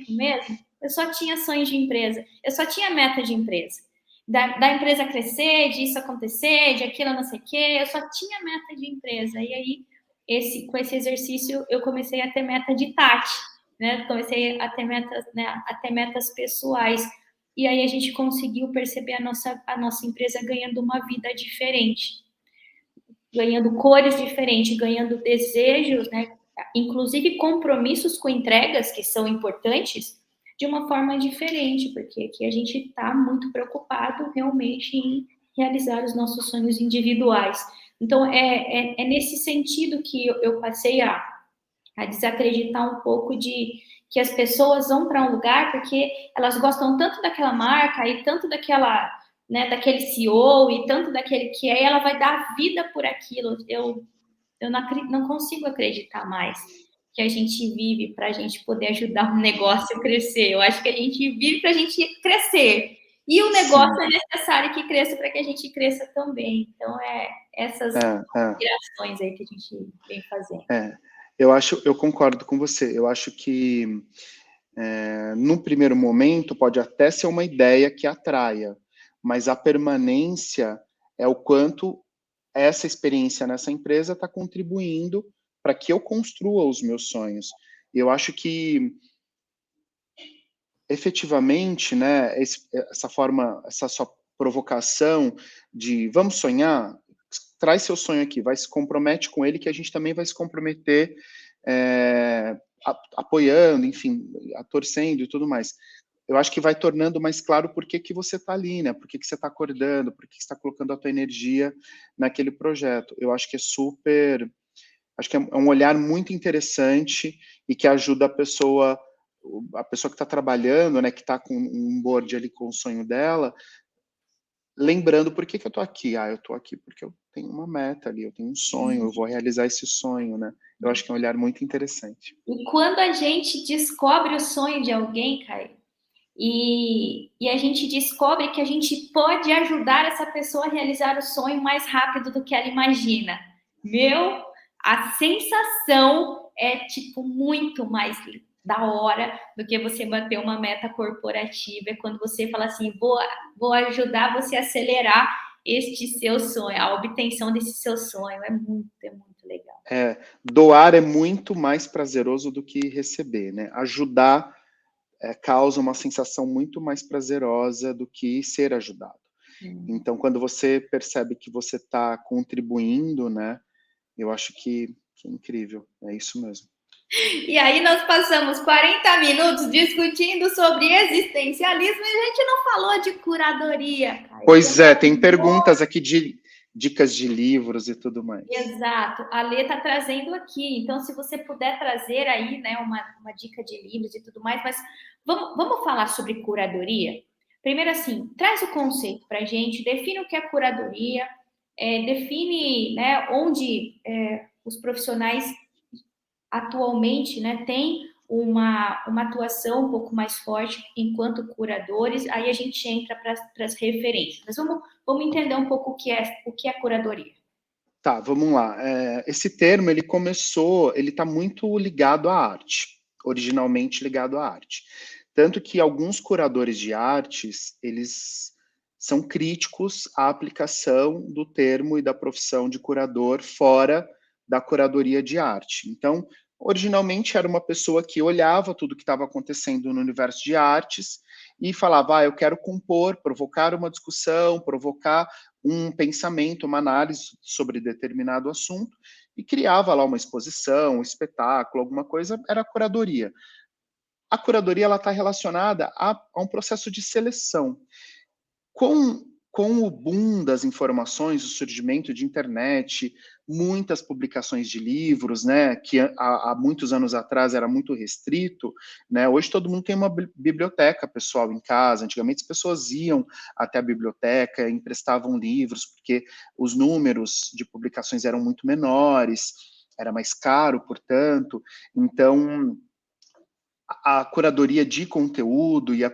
mesmo, eu só tinha sonhos de empresa, eu só tinha meta de empresa. Da empresa crescer, disso acontecer, de aquilo não sei o quê, eu só tinha meta de empresa. E aí, com esse exercício, eu comecei a ter meta de Tati, né? Comecei a ter metas, né? A ter metas pessoais. E aí a gente conseguiu perceber a nossa empresa ganhando uma vida diferente, ganhando cores diferentes, ganhando desejos, né? Inclusive compromissos com entregas que são importantes de uma forma diferente, porque aqui a gente está muito preocupado realmente em realizar os nossos sonhos individuais. Então, é nesse sentido que eu passei a desacreditar um pouco de que as pessoas vão para um lugar porque elas gostam tanto daquela marca e tanto daquele CEO e tanto daquele que é, e ela vai dar vida por aquilo. Eu não consigo acreditar mais que a gente vive para a gente poder ajudar um negócio a crescer. Eu acho que a gente vive para a gente crescer. E o negócio é necessário que cresça para que a gente cresça também. Então, essas inspirações aí que a gente vem fazendo. Eu concordo com você. Eu acho que, num primeiro momento, pode até ser uma ideia que atraia, mas a permanência é o quanto essa experiência nessa empresa está contribuindo para que eu construa os meus sonhos. E eu acho que, efetivamente, né, essa sua provocação de vamos sonhar, traz seu sonho aqui, vai se compromete com ele, que a gente também vai se comprometer apoiando, enfim, torcendo e tudo mais. Eu acho que vai tornando mais claro por que você está ali, né? Por que você está acordando, por que você está colocando a tua energia naquele projeto. Eu acho que acho que é um olhar muito interessante e que ajuda a pessoa que está trabalhando, né, que está com um board ali com o sonho dela, lembrando por que eu estou aqui. Eu estou aqui porque eu tenho uma meta ali, eu tenho um sonho, eu vou realizar esse sonho, né? Eu acho que é um olhar muito interessante. E quando a gente descobre o sonho de alguém, Caio, e a gente descobre que a gente pode ajudar essa pessoa a realizar o sonho mais rápido do que ela imagina. A sensação é, tipo, muito mais da hora do que você bater uma meta corporativa. É quando você fala assim, vou ajudar você a acelerar este seu sonho, a obtenção desse seu sonho. É muito legal. Doar é muito mais prazeroso do que receber, né? Ajudar causa uma sensação muito mais prazerosa do que ser ajudado. Hum. Então, quando você percebe que você está contribuindo, né? Eu acho que é incrível, é isso mesmo. E aí nós passamos 40 minutos discutindo sobre existencialismo e a gente não falou de curadoria, Caio, que é Pois é, tem maravilhoso. perguntas aqui de dicas de livros e tudo mais. Exato, a Lê está trazendo aqui. Então, se você puder trazer aí, né, uma dica de livros e tudo mais, mas vamos falar sobre curadoria? Primeiro, assim, traz o conceito para a gente, define o que é curadoria, define, né, onde os profissionais atualmente, né, têm uma atuação um pouco mais forte enquanto curadores, aí a gente entra para as referências. Mas vamos entender um pouco o que é curadoria. Tá, vamos lá. Esse termo, ele está muito ligado à arte, originalmente ligado à arte. Tanto que alguns curadores de artes, eles são críticos à aplicação do termo e da profissão de curador fora da curadoria de arte. Então, originalmente era uma pessoa que olhava tudo que estava acontecendo no universo de artes e falava, eu quero compor, provocar uma discussão, provocar um pensamento, uma análise sobre determinado assunto e criava lá uma exposição, um espetáculo, alguma coisa, era a curadoria. A curadoria está relacionada a um processo de seleção. Com o boom das informações, o surgimento de internet, muitas publicações de livros, né, que há muitos anos atrás era muito restrito, né, hoje todo mundo tem uma biblioteca pessoal em casa. Antigamente as pessoas iam até a biblioteca, emprestavam livros, porque os números de publicações eram muito menores, era mais caro, portanto. Então, a curadoria de conteúdo e a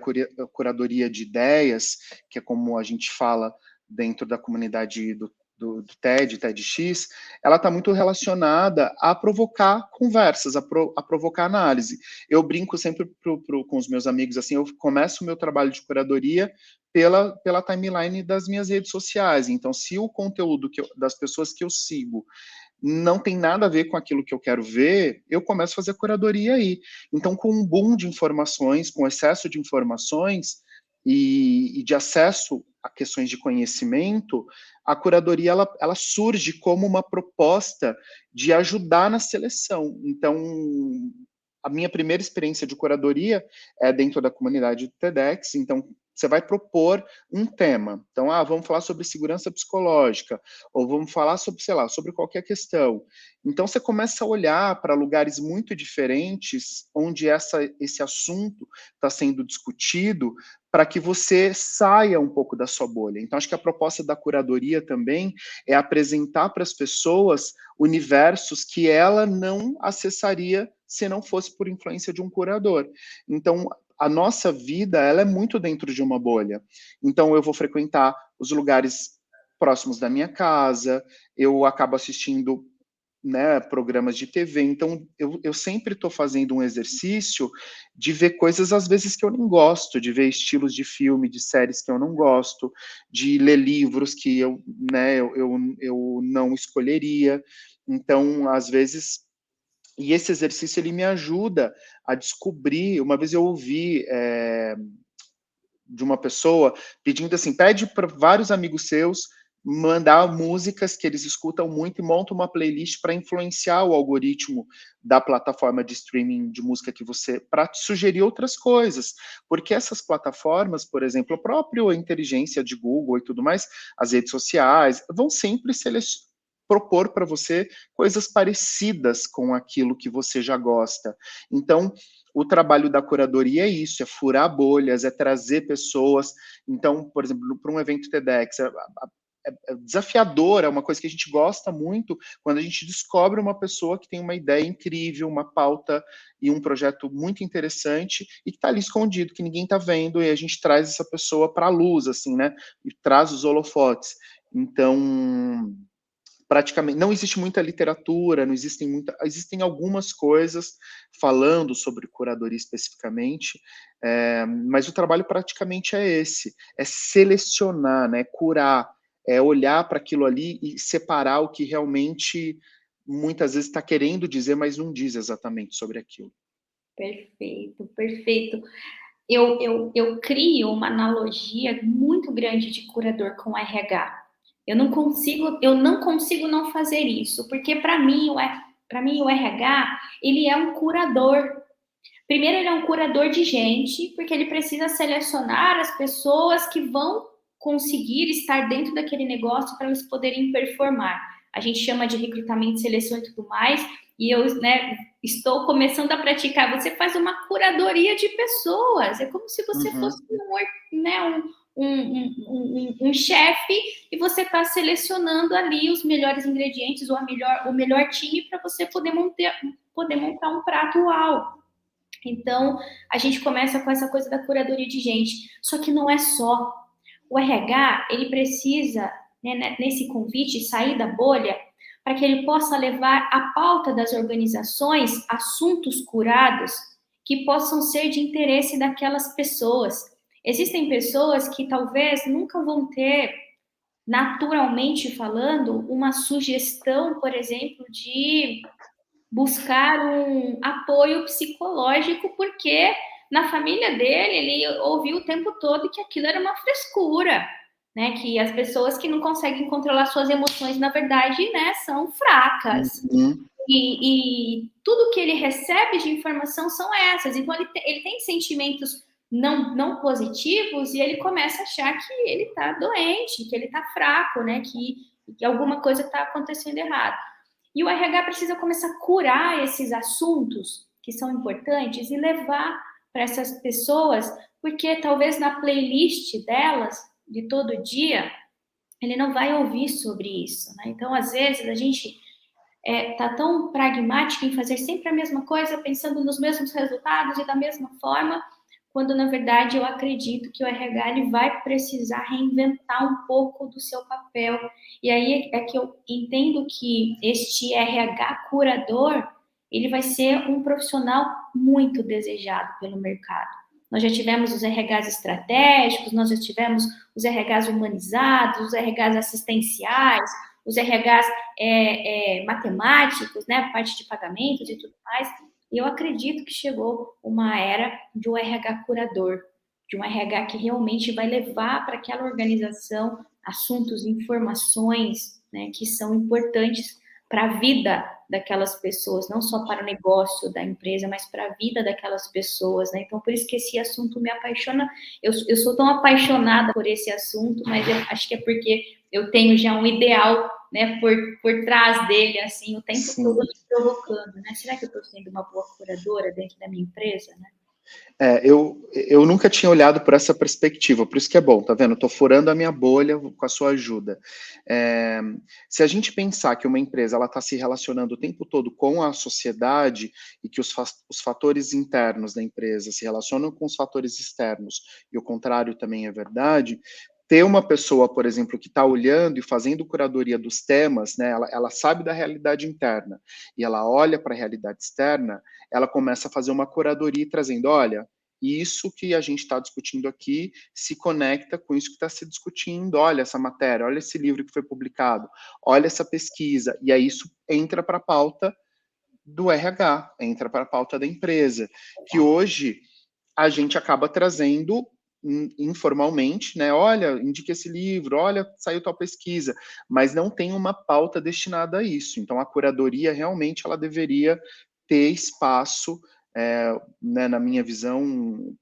curadoria de ideias, que é como a gente fala dentro da comunidade do TED, TEDx, ela está muito relacionada a provocar conversas, a provocar análise. Eu brinco sempre com os meus amigos, assim, eu começo o meu trabalho de curadoria pela timeline das minhas redes sociais. Então, se o conteúdo das pessoas que eu sigo não tem nada a ver com aquilo que eu quero ver, eu começo a fazer curadoria aí. Então, com um boom de informações, com excesso de informações e de acesso a questões de conhecimento, a curadoria ela surge como uma proposta de ajudar na seleção. Então, a minha primeira experiência de curadoria é dentro da comunidade do TEDx. Então, você vai propor um tema. Então, vamos falar sobre segurança psicológica, ou vamos falar sobre, sei lá, sobre qualquer questão. Então, você começa a olhar para lugares muito diferentes, onde esse assunto está sendo discutido, para que você saia um pouco da sua bolha. Então, acho que a proposta da curadoria também é apresentar para as pessoas universos que ela não acessaria se não fosse por influência de um curador. Então, a nossa vida, ela é muito dentro de uma bolha. Então, eu vou frequentar os lugares próximos da minha casa, eu acabo assistindo, né, programas de TV. Então, eu sempre estou fazendo um exercício de ver coisas, às vezes, que eu não gosto, de ver estilos de filme, de séries que eu não gosto, de ler livros que eu não escolheria. Então, às vezes, e esse exercício ele me ajuda a descobrir. Uma vez eu ouvi de uma pessoa pedindo assim, pede para vários amigos seus mandar músicas que eles escutam muito e monta uma playlist para influenciar o algoritmo da plataforma de streaming de música que você, para sugerir outras coisas, porque essas plataformas, por exemplo, a própria inteligência de Google e tudo mais, as redes sociais, vão sempre propor para você coisas parecidas com aquilo que você já gosta. Então, o trabalho da curadoria é isso, é furar bolhas, é trazer pessoas. Então, por exemplo, para um evento TEDx, é desafiador, é uma coisa que a gente gosta muito quando a gente descobre uma pessoa que tem uma ideia incrível, uma pauta e um projeto muito interessante e que está ali escondido, que ninguém está vendo, e a gente traz essa pessoa para a luz, assim, né? E traz os holofotes. Então, praticamente não existe muita literatura, não existem algumas coisas falando sobre curadoria especificamente, mas o trabalho praticamente é esse, é selecionar, né, curar, é olhar para aquilo ali e separar o que realmente muitas vezes está querendo dizer, mas não diz exatamente sobre aquilo. Perfeito, perfeito. Eu crio uma analogia muito grande de curador com RH. Eu não consigo não fazer isso, porque para mim o RH, ele é um curador. Primeiro, ele é um curador de gente, porque ele precisa selecionar as pessoas que vão conseguir estar dentro daquele negócio para eles poderem performar. A gente chama de recrutamento, seleção e tudo mais, e eu, né, estou começando a praticar. Você faz uma curadoria de pessoas, é como se você fosse Uhum. um chefe e você está selecionando ali os melhores ingredientes ou o melhor time para você poder montar um prato uau. Então, a gente começa com essa coisa da curadoria de gente. Só que não é só. O RH, ele precisa, né, nesse convite, sair da bolha para que ele possa levar à pauta das organizações assuntos curados que possam ser de interesse daquelas pessoas. Existem pessoas que talvez nunca vão ter, naturalmente falando, uma sugestão, por exemplo, de buscar um apoio psicológico, porque na família dele ele ouviu o tempo todo que aquilo era uma frescura, né? Que as pessoas que não conseguem controlar suas emoções, na verdade, né, são fracas. Uhum. E tudo que ele recebe de informação são essas. Então ele tem sentimentos não positivos e ele começa a achar que ele está doente, que ele está fraco, né? Que alguma coisa está acontecendo errado. E o RH precisa começar a curar esses assuntos que são importantes e levar para essas pessoas, porque talvez na playlist delas, de todo dia, ele não vai ouvir sobre isso, né? Então, às vezes, a gente tá tão pragmático em fazer sempre a mesma coisa, pensando nos mesmos resultados e da mesma forma, quando na verdade eu acredito que o RH ele vai precisar reinventar um pouco do seu papel. E aí é que eu entendo que este RH curador, ele vai ser um profissional muito desejado pelo mercado. Nós já tivemos os RHs estratégicos, nós já tivemos os RHs humanizados, os RHs assistenciais, os RHs matemáticos, né, parte de pagamentos e tudo mais. E eu acredito que chegou uma era de um RH curador, de um RH que realmente vai levar para aquela organização assuntos, informações, né, que são importantes para a vida daquelas pessoas, não só para o negócio da empresa, mas para a vida daquelas pessoas, né? Então, por isso que esse assunto me apaixona. Eu sou tão apaixonada por esse assunto, mas eu acho que é porque eu tenho já um ideal, né, por trás dele, assim, o tempo todo Sim. me provocando, né? Será que eu estou sendo uma boa curadora dentro da minha empresa, né? Eu nunca tinha olhado por essa perspectiva, por isso que é bom, tá vendo? Estou furando a minha bolha com a sua ajuda. É, se a gente pensar que uma empresa ela está se relacionando o tempo todo com a sociedade e que os fatores internos da empresa se relacionam com os fatores externos, e o contrário também é verdade, ter uma pessoa, por exemplo, que está olhando e fazendo curadoria dos temas, né, ela sabe da realidade interna e ela olha para a realidade externa, ela começa a fazer uma curadoria trazendo, olha, isso que a gente está discutindo aqui se conecta com isso que está se discutindo, olha essa matéria, olha esse livro que foi publicado, olha essa pesquisa, e aí isso entra para a pauta do RH, entra para a pauta da empresa, que hoje a gente acaba trazendo informalmente, né? Olha, indique esse livro, olha, saiu tal pesquisa, mas não tem uma pauta destinada a isso. Então, a curadoria realmente ela deveria ter espaço, né, na minha visão,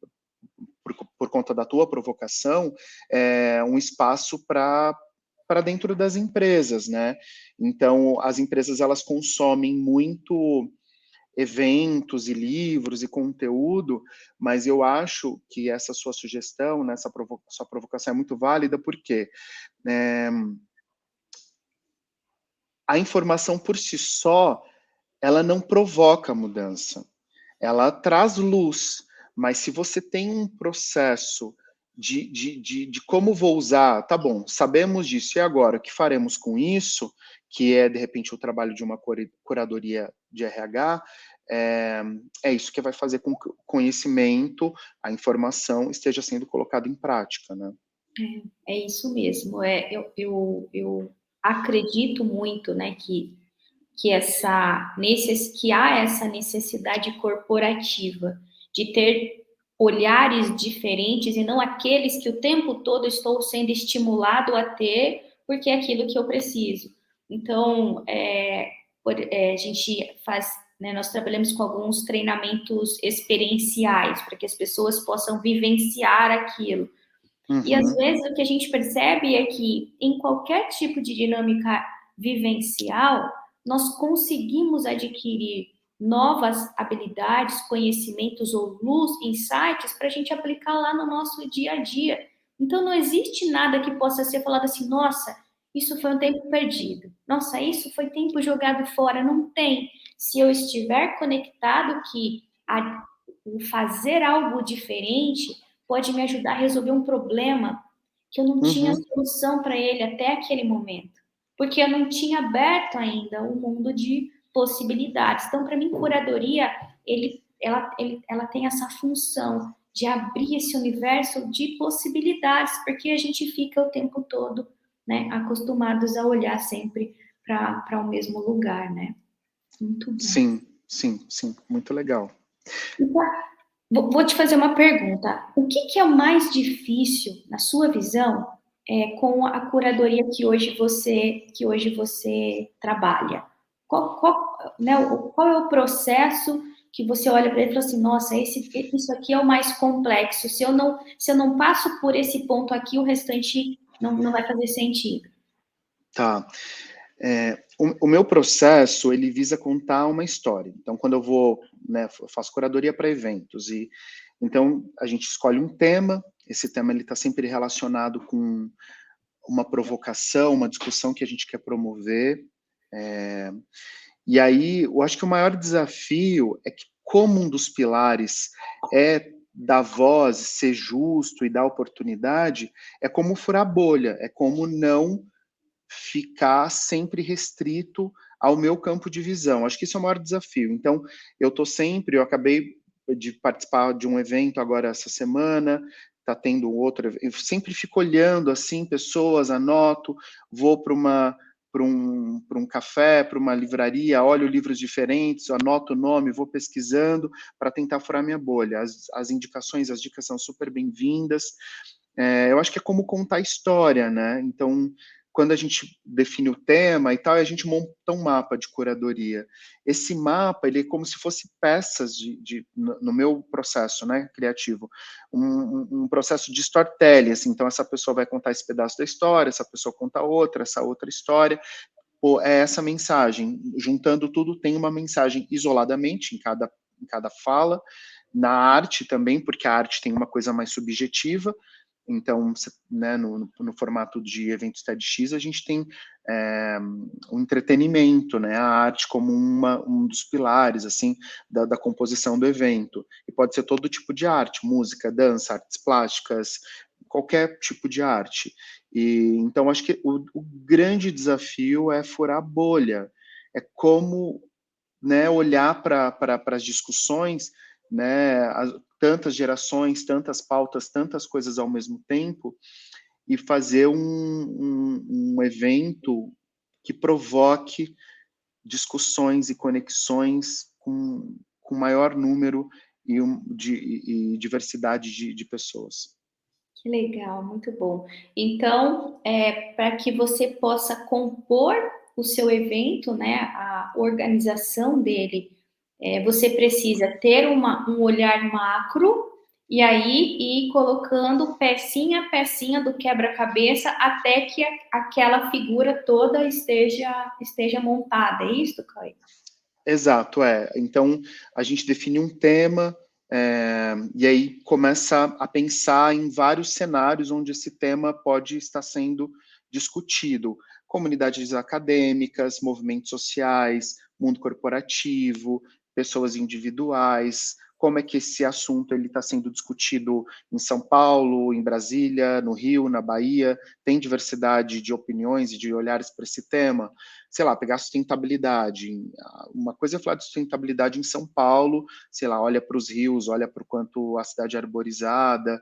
por conta da tua provocação, um espaço para dentro das empresas, né? Então, as empresas elas consomem muito eventos e livros e conteúdo, mas eu acho que essa sua sugestão, né, sua provocação é muito válida, porque é, a informação por si só, ela não provoca mudança, ela traz luz, mas se você tem um processo de como vou usar, tá bom, sabemos disso, e agora, o que faremos com isso, que é, de repente, o trabalho de uma curadoria de RH, é isso que vai fazer com que o conhecimento, a informação esteja sendo colocada em prática, né? É isso mesmo. Eu acredito muito, né, que há essa necessidade corporativa de ter olhares diferentes e não aqueles que o tempo todo estou sendo estimulado a ter, porque é aquilo que eu preciso. Então, a gente faz, né, nós trabalhamos com alguns treinamentos experienciais para que as pessoas possam vivenciar aquilo. E às Uhum, vezes o que a gente percebe é que em qualquer tipo de dinâmica vivencial, nós conseguimos adquirir novas habilidades, conhecimentos ou luz, insights para a gente aplicar lá no nosso dia a dia. Então não existe nada que possa ser falado assim, nossa, isso foi um tempo perdido. Nossa, isso foi tempo jogado fora. Não tem. Se eu estiver conectado que o fazer algo diferente pode me ajudar a resolver um problema que eu não tinha uhum, solução para ele até aquele momento, porque eu não tinha aberto ainda o mundo de possibilidades. Então, para mim, curadoria, ela tem essa função de abrir esse universo de possibilidades, porque a gente fica o tempo todo, né, acostumados a olhar sempre para o mesmo lugar, né? Muito bom. sim, sim, sim, muito legal. Então, vou te fazer uma pergunta. O que é o mais difícil, na sua visão, com a curadoria que hoje você trabalha? Qual é o processo que você olha para ele e fala assim, nossa, isso aqui é o mais complexo. Se eu não passo por esse ponto aqui, o restante não vai fazer sentido. Tá. O meu processo, ele visa contar uma história. Então, quando eu vou, né, eu faço curadoria para eventos e então a gente escolhe um tema. Esse tema ele está sempre relacionado com uma provocação, uma discussão que a gente quer promover. É, e aí, eu acho que o maior desafio é que, como um dos pilares é dar voz, ser justo e dar oportunidade, é como furar bolha, é como não ficar sempre restrito ao meu campo de visão. Acho que isso é o maior desafio. Então, eu acabei de participar de um evento agora essa semana, está tendo outro, eu sempre fico olhando assim pessoas, anoto, vou para um café, para uma livraria, olho livros diferentes, anoto o nome, vou pesquisando para tentar furar minha bolha. As indicações, as dicas são super bem-vindas. Eu acho que é como contar história, né? Então, quando a gente define o tema e tal, a gente monta um mapa de curadoria. Esse mapa, ele é como se fosse peças no meu processo, né, criativo, um processo de storytelling, assim, então essa pessoa vai contar esse pedaço da história, essa pessoa conta outra, essa outra história, pô, é essa mensagem, juntando tudo tem uma mensagem isoladamente em cada fala, na arte também, porque a arte tem uma coisa mais subjetiva. Então, né, no formato de eventos TEDx, a gente tem o entretenimento, né, a arte como um dos pilares assim da composição do evento. E pode ser todo tipo de arte, música, dança, artes plásticas, qualquer tipo de arte. E então acho que o grande desafio é furar a bolha, é como, né, olhar para as discussões, né, tantas gerações, tantas pautas, tantas coisas ao mesmo tempo, e fazer um evento que provoque discussões e conexões com maior número e diversidade de pessoas. Que legal, muito bom. Então, para que você possa compor o seu evento, né, a organização dele, você precisa ter um olhar macro e aí ir colocando pecinha a pecinha do quebra-cabeça até que aquela figura toda esteja montada. É isso, Caio? Exato, é. Então, a gente define um tema, e aí começa a pensar em vários cenários onde esse tema pode estar sendo discutido. Comunidades acadêmicas, movimentos sociais, mundo corporativo, pessoas individuais, como é que esse assunto está sendo discutido em São Paulo, em Brasília, no Rio, na Bahia, tem diversidade de opiniões e de olhares para esse tema. Sei lá, pegar sustentabilidade. Uma coisa é falar de sustentabilidade em São Paulo, sei lá, olha para os rios, olha para o quanto a cidade é arborizada,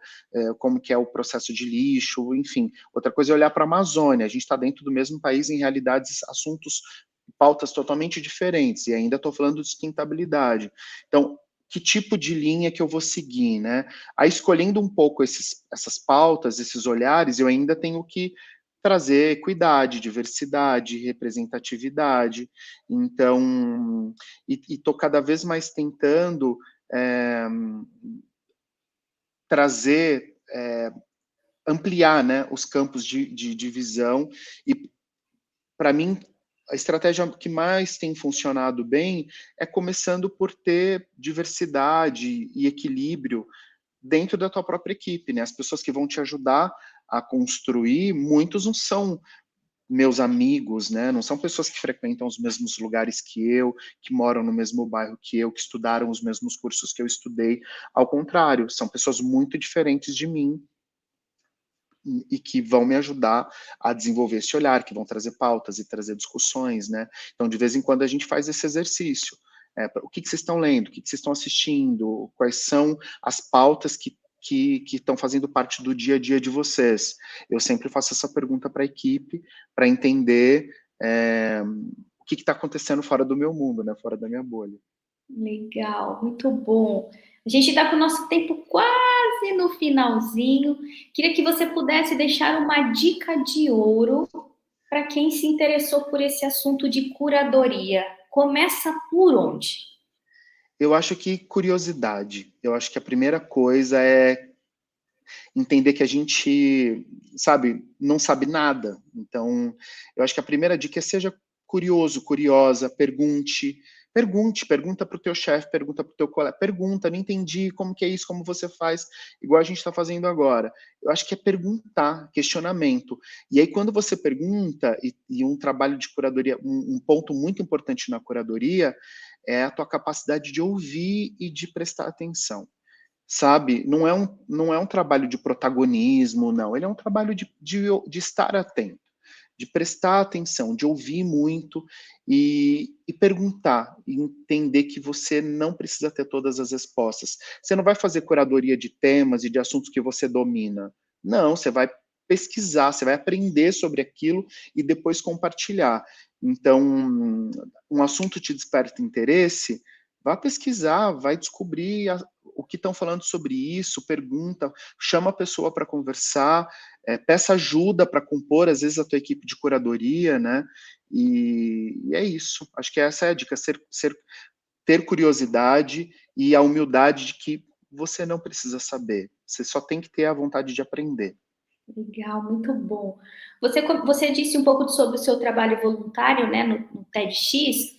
como que é o processo de lixo, enfim. Outra coisa é olhar para a Amazônia, a gente está dentro do mesmo país em realidades, assuntos, pautas totalmente diferentes, e ainda estou falando de sustentabilidade. Então, que tipo de linha que eu vou seguir, né? Aí, escolhendo um pouco essas pautas, esses olhares, eu ainda tenho que trazer equidade, diversidade, representatividade. Então, e estou cada vez mais tentando trazer, ampliar, né, os campos de visão. E, para mim, a estratégia que mais tem funcionado bem é começando por ter diversidade e equilíbrio dentro da tua própria equipe, né? As pessoas que vão te ajudar a construir, muitos não são meus amigos, né? Não são pessoas que frequentam os mesmos lugares que eu, que moram no mesmo bairro que eu, que estudaram os mesmos cursos que eu estudei. Ao contrário, são pessoas muito diferentes de mim e que vão me ajudar a desenvolver esse olhar, que vão trazer pautas e trazer discussões, né? Então, de vez em quando, a gente faz esse exercício. O que vocês estão lendo? O que vocês estão assistindo? Quais são as pautas que estão fazendo parte do dia a dia de vocês? Eu sempre faço essa pergunta para a equipe, para entender o que está acontecendo fora do meu mundo, né? Fora da minha bolha. Legal, muito bom. A gente está com o nosso tempo quase no finalzinho. Queria que você pudesse deixar uma dica de ouro para quem se interessou por esse assunto de curadoria. Começa por onde? Eu acho que curiosidade. Eu acho que a primeira coisa é entender que a gente, sabe, não sabe nada. Então, eu acho que a primeira dica é seja curioso, curiosa, pergunta para o teu chefe, pergunta para o teu colega, pergunta, não entendi, como que é isso, como você faz, igual a gente está fazendo agora. Eu acho que é perguntar, questionamento. E aí, quando você pergunta, e um trabalho de curadoria, um ponto muito importante na curadoria, é a tua capacidade de ouvir e de prestar atenção. Sabe, não é um trabalho de protagonismo, não. Ele é um trabalho de estar atento, de prestar atenção, de ouvir muito e perguntar, e entender que você não precisa ter todas as respostas. Você não vai fazer curadoria de temas e de assuntos que você domina. Não, você vai pesquisar, você vai aprender sobre aquilo e depois compartilhar. Então, um assunto te desperta interesse, vá pesquisar, vai descobrir o que estão falando sobre isso, pergunta, chama a pessoa para conversar, peça ajuda para compor, às vezes, a tua equipe de curadoria, né? E é isso. Acho que essa é a dica, ter curiosidade e a humildade de que você não precisa saber. Você só tem que ter a vontade de aprender. Legal, muito bom. Você disse um pouco sobre o seu trabalho voluntário, né, no TEDx.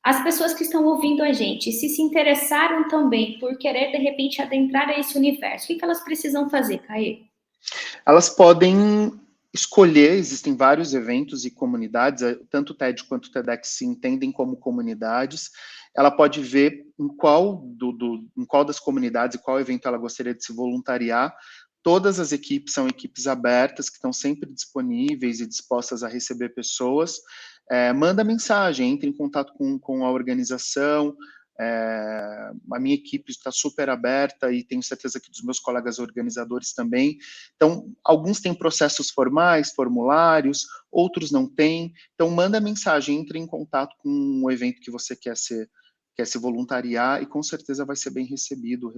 As pessoas que estão ouvindo a gente, se interessaram também por querer, de repente, adentrar a esse universo, o que elas precisam fazer, Caê? Elas podem escolher, existem vários eventos e comunidades, tanto o TED quanto o TEDx se entendem como comunidades. Ela pode ver em qual das comunidades e qual evento ela gostaria de se voluntariar. Todas as equipes são equipes abertas, que estão sempre disponíveis e dispostas a receber pessoas. Manda mensagem, entre em contato com a organização. A minha equipe está super aberta e tenho certeza que dos meus colegas organizadores também. Então, alguns têm processos formais, formulários, outros não têm. Então, manda mensagem, entre em contato com o evento que você quer se voluntariar e com certeza vai ser bem recebida.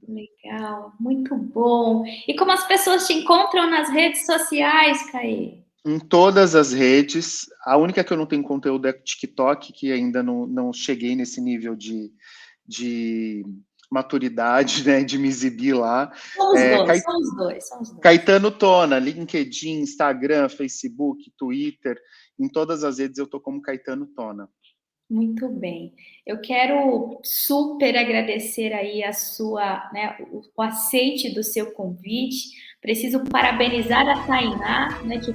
Legal, muito bom. E como as pessoas te encontram nas redes sociais, Caê? Em todas as redes, a única que eu não tenho conteúdo é o TikTok, que ainda não cheguei nesse nível de maturidade, né, de me exibir lá. São os dois. Caetano Tona, LinkedIn, Instagram, Facebook, Twitter, em todas as redes eu tô como Caetano Tona. Muito bem. Eu quero super agradecer aí o aceite do seu convite. Preciso parabenizar a Tainá, né, que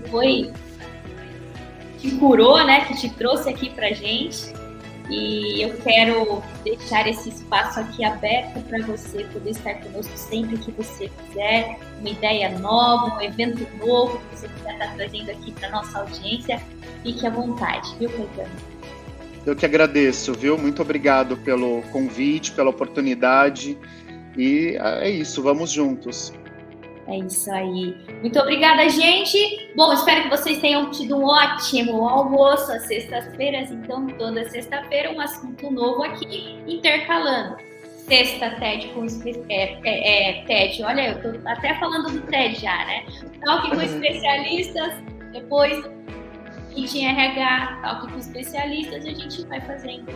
curou, né, que te trouxe aqui pra gente. E eu quero deixar esse espaço aqui aberto para você poder estar conosco sempre que você quiser, uma ideia nova, um evento novo que você quiser estar trazendo aqui para nossa audiência, fique à vontade, viu, Caetano? Eu que agradeço, viu? Muito obrigado pelo convite, pela oportunidade. E é isso, vamos juntos. É isso aí. Muito obrigada, gente. Bom, espero que vocês tenham tido um ótimo almoço às sextas-feiras. Então, toda sexta-feira, um assunto novo aqui, intercalando. Sexta, TED com... TED, olha, eu tô até falando do TED já, né? Talk com especialistas, depois Meeting RH, Talk com especialistas, e a gente vai fazendo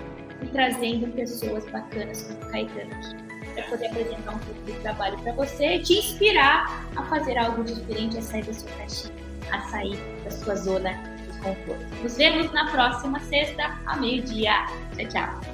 e trazendo pessoas bacanas como o Caetano aqui, para poder apresentar um pouco do trabalho para você, te inspirar a fazer algo diferente, a sair da sua caixinha, a sair da sua zona de conforto. Nos vemos na próxima sexta, ao meio-dia. Tchau, tchau.